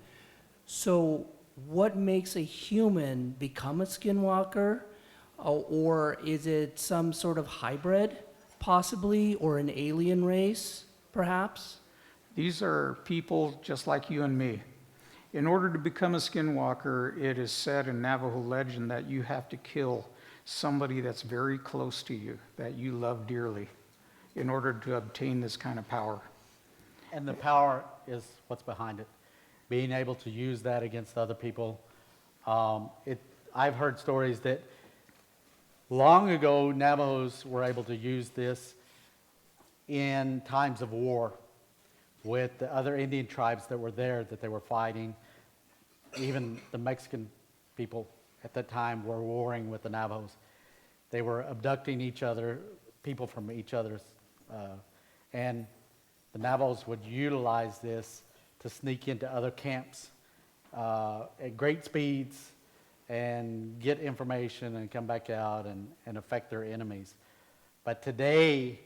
So what makes a human become a skinwalker? Or is it some sort of hybrid, possibly, or an alien race, perhaps? These are people just like you and me. In order to become a skinwalker, it is said in Navajo legend that you have to kill somebody that's very close to you, that you love dearly, in order to obtain this kind of power. And the power is what's behind it. Being able to use that against other people. I've heard stories that long ago, Navajos were able to use this in times of war with the other Indian tribes that were there that they were fighting. Even the Mexican people at that time were warring with the Navajos. They were abducting each other, people from each other's, and the Navajos would utilize this to sneak into other camps at great speeds and get information and come back out and affect their enemies. But today,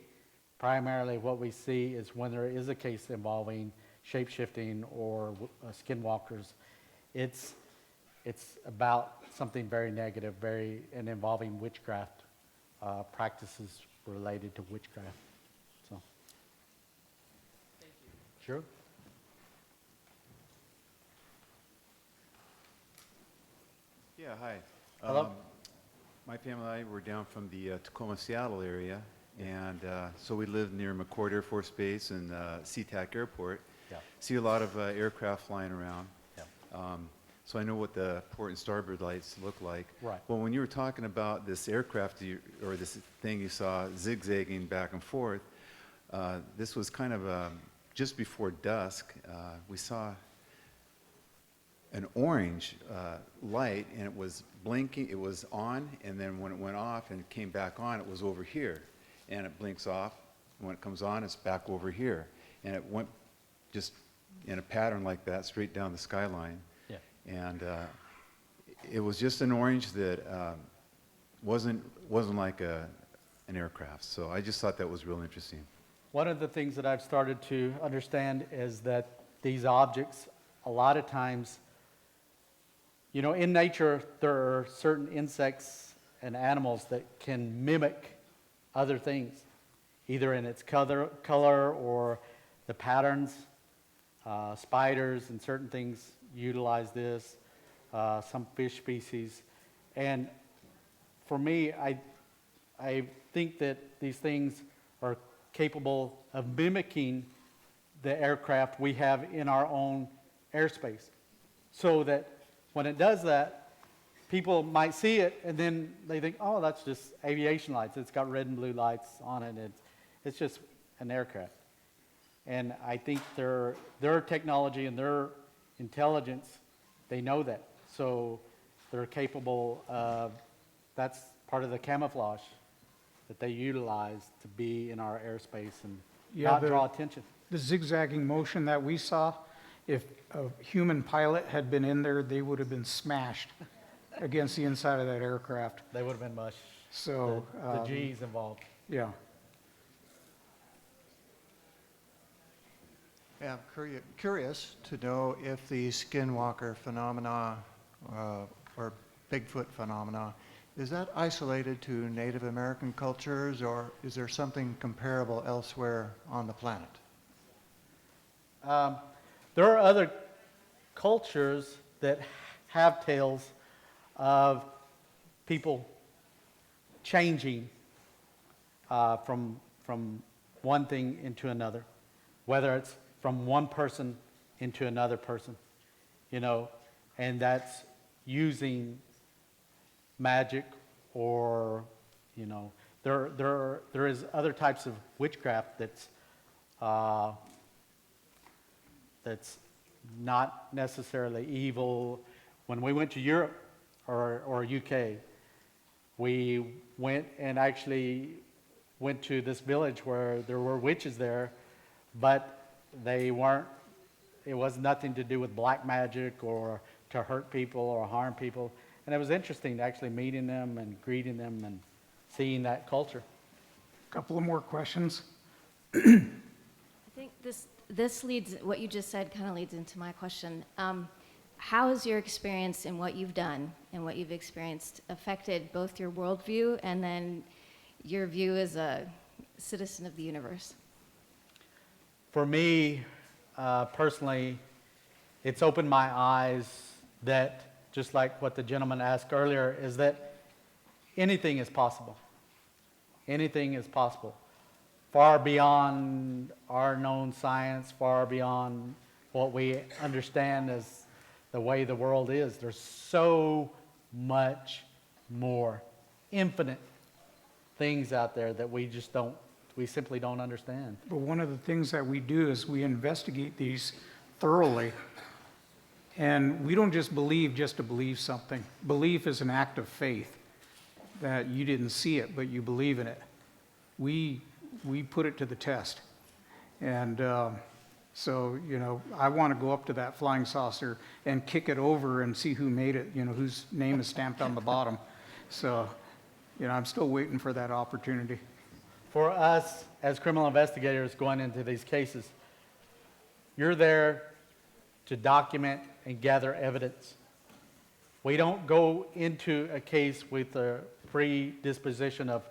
primarily what we see is when there is a case involving shape-shifting or skinwalkers, it's about something very negative, and involving witchcraft, practices related to witchcraft. So. Thank you. Sure. Yeah, hi. Hello. My family and I were down from the Tacoma, Seattle area, and so we live near McCord Air Force Base and SeaTac Airport. Yeah. See a lot of aircraft flying around. Yeah. so I know what the port and starboard lights look like. Right. Well, when you were talking about this aircraft or this thing you saw zigzagging back and forth, this was kind of just before dusk. We saw an orange light, and it was blinking. It was on, and then when it went off and came back on, it was over here. And it blinks off. And when it comes on, it's back over here. And it went just in a pattern like that, straight down the skyline. Yeah. And it was just an orange that wasn't like an aircraft. So I just thought that was real interesting. One of the things that I've started to understand is that these objects, a lot of times, you know, in nature, there are certain insects and animals that can mimic other things, either in its color or the patterns. Spiders and certain things utilize this, some fish species. And for me, I think that these things are capable of mimicking the aircraft we have in our own airspace. So that when it does that, people might see it and then they think, oh, that's just aviation lights. It's got red and blue lights on it. It's just an aircraft. And I think their technology and their intelligence, they know that. So they're capable of, that's part of the camouflage that they utilize to be in our airspace and not draw attention. The zigzagging motion that we saw, if a human pilot had been in there, they would have been smashed against the inside of that aircraft. They would have been mush. So, The G's involved. yeah. Yeah, I'm curious to know if the Skinwalker phenomena or Bigfoot phenomena, is that isolated to Native American cultures, or is there something comparable elsewhere on the planet? There are other cultures that have tales of people changing from one thing into another, whether it's from one person into another person, you know, and that's using magic or, you know, there is other types of witchcraft that's not necessarily evil. When we went to Europe or UK, we went and actually went to this village where there were witches there, but they weren't, it was nothing to do with black magic or to hurt people or harm people. And it was interesting actually meeting them and greeting them and seeing that culture. Couple of more questions. I think this leads, what you just said kind of leads into my question. How has your experience in what you've done and what you've experienced affected both your worldview and then your view as a citizen of the universe? For me, personally, it's opened my eyes that, just like what the gentleman asked earlier, is that anything is possible. Anything is possible. Far beyond our known science, far beyond what we understand as the way the world is. There's so much more, infinite things out there that we simply don't understand. But one of the things that we do is we investigate these thoroughly. And we don't just believe just to believe something. Belief is an act of faith, that you didn't see it, but you believe in it. We put it to the test. And so, you know, I want to go up to that flying saucer and kick it over and see who made it, you know, whose name is stamped on the bottom. So, you know, I'm still waiting for that opportunity. For us, as criminal investigators going into these cases, you're there to document and gather evidence. We don't go into a case with a predisposition of,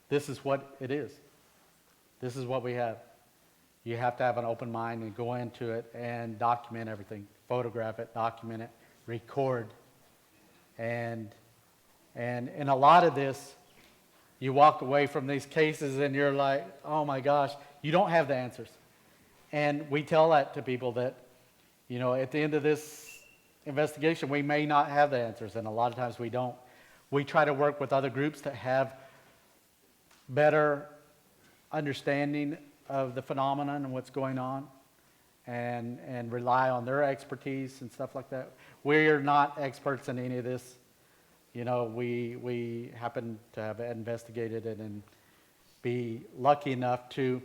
this is what it is. This is what we have. You have to have an open mind and go into it and document everything. Photograph it, document it, record. And in a lot of this, you walk away from these cases and you're like, oh my gosh, you don't have the answers. And we tell that to people that, you know, at the end of this investigation, we may not have the answers, and a lot of times we don't. We try to work with other groups that have better understanding of the phenomenon and what's going on, and rely on their expertise and stuff like that. We're not experts in any of this. You know, we happen to have investigated it and be lucky enough to,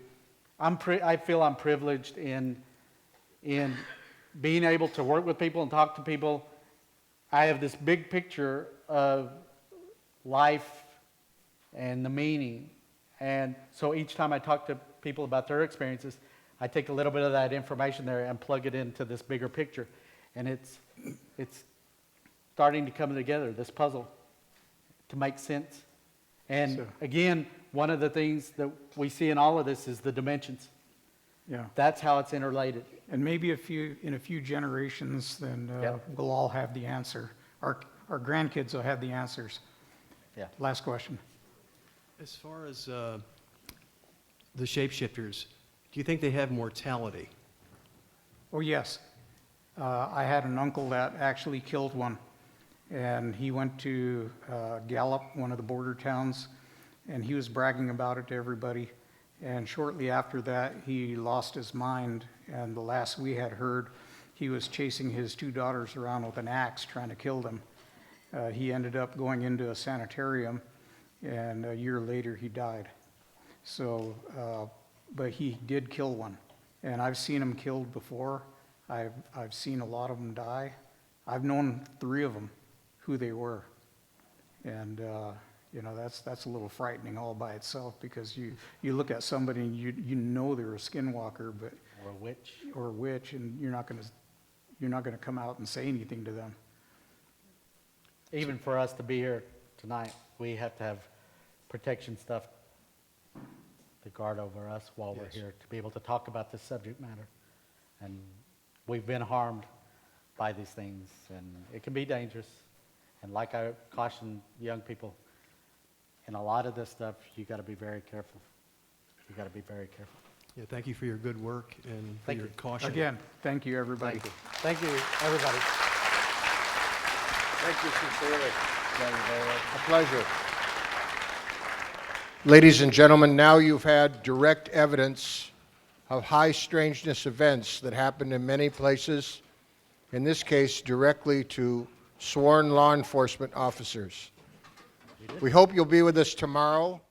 I feel I'm privileged in being able to work with people and talk to people. I have this big picture of life and the meaning. And so each time I talk to people about their experiences, I take a little bit of that information there and plug it into this bigger picture. And it's starting to come together, this puzzle, to make sense. And again, one of the things that we see in all of this is the dimensions. Yeah. That's how it's interrelated. And maybe in a few generations, then we'll all have the answer. Our grandkids will have the answers. Yeah. Last question. As far as the shapeshifters, do you think they have mortality? Oh, yes. I had an uncle that actually killed one. And he went to Gallup, one of the border towns, and he was bragging about it to everybody. And shortly after that, he lost his mind. And the last we had heard, he was chasing his 2 daughters around with an axe, trying to kill them. He ended up going into a sanitarium, and a year later, he died. So, but he did kill one. And I've seen him killed before. I've seen a lot of them die. I've known 3 of them, who they were. And, you know, that's a little frightening all by itself, because you look at somebody and you know they're a skinwalker, but or a witch, and you're not gonna come out and say anything to them. Even for us to be here tonight, we have to have protection stuff to guard over us while we're here, to be able to talk about this subject matter. And we've been harmed by these things, and it can be dangerous. And like I caution young people, in a lot of this stuff, you got to be very careful. You got to be very careful. Yeah, thank you for your good work and for your caution. Again, thank you, everybody. Thank you, everybody. Thank you sincerely. A pleasure. Ladies and gentlemen, now you've had direct evidence of high strangeness events that happened in many places, in this case directly to sworn law enforcement officers. We hope you'll be with us tomorrow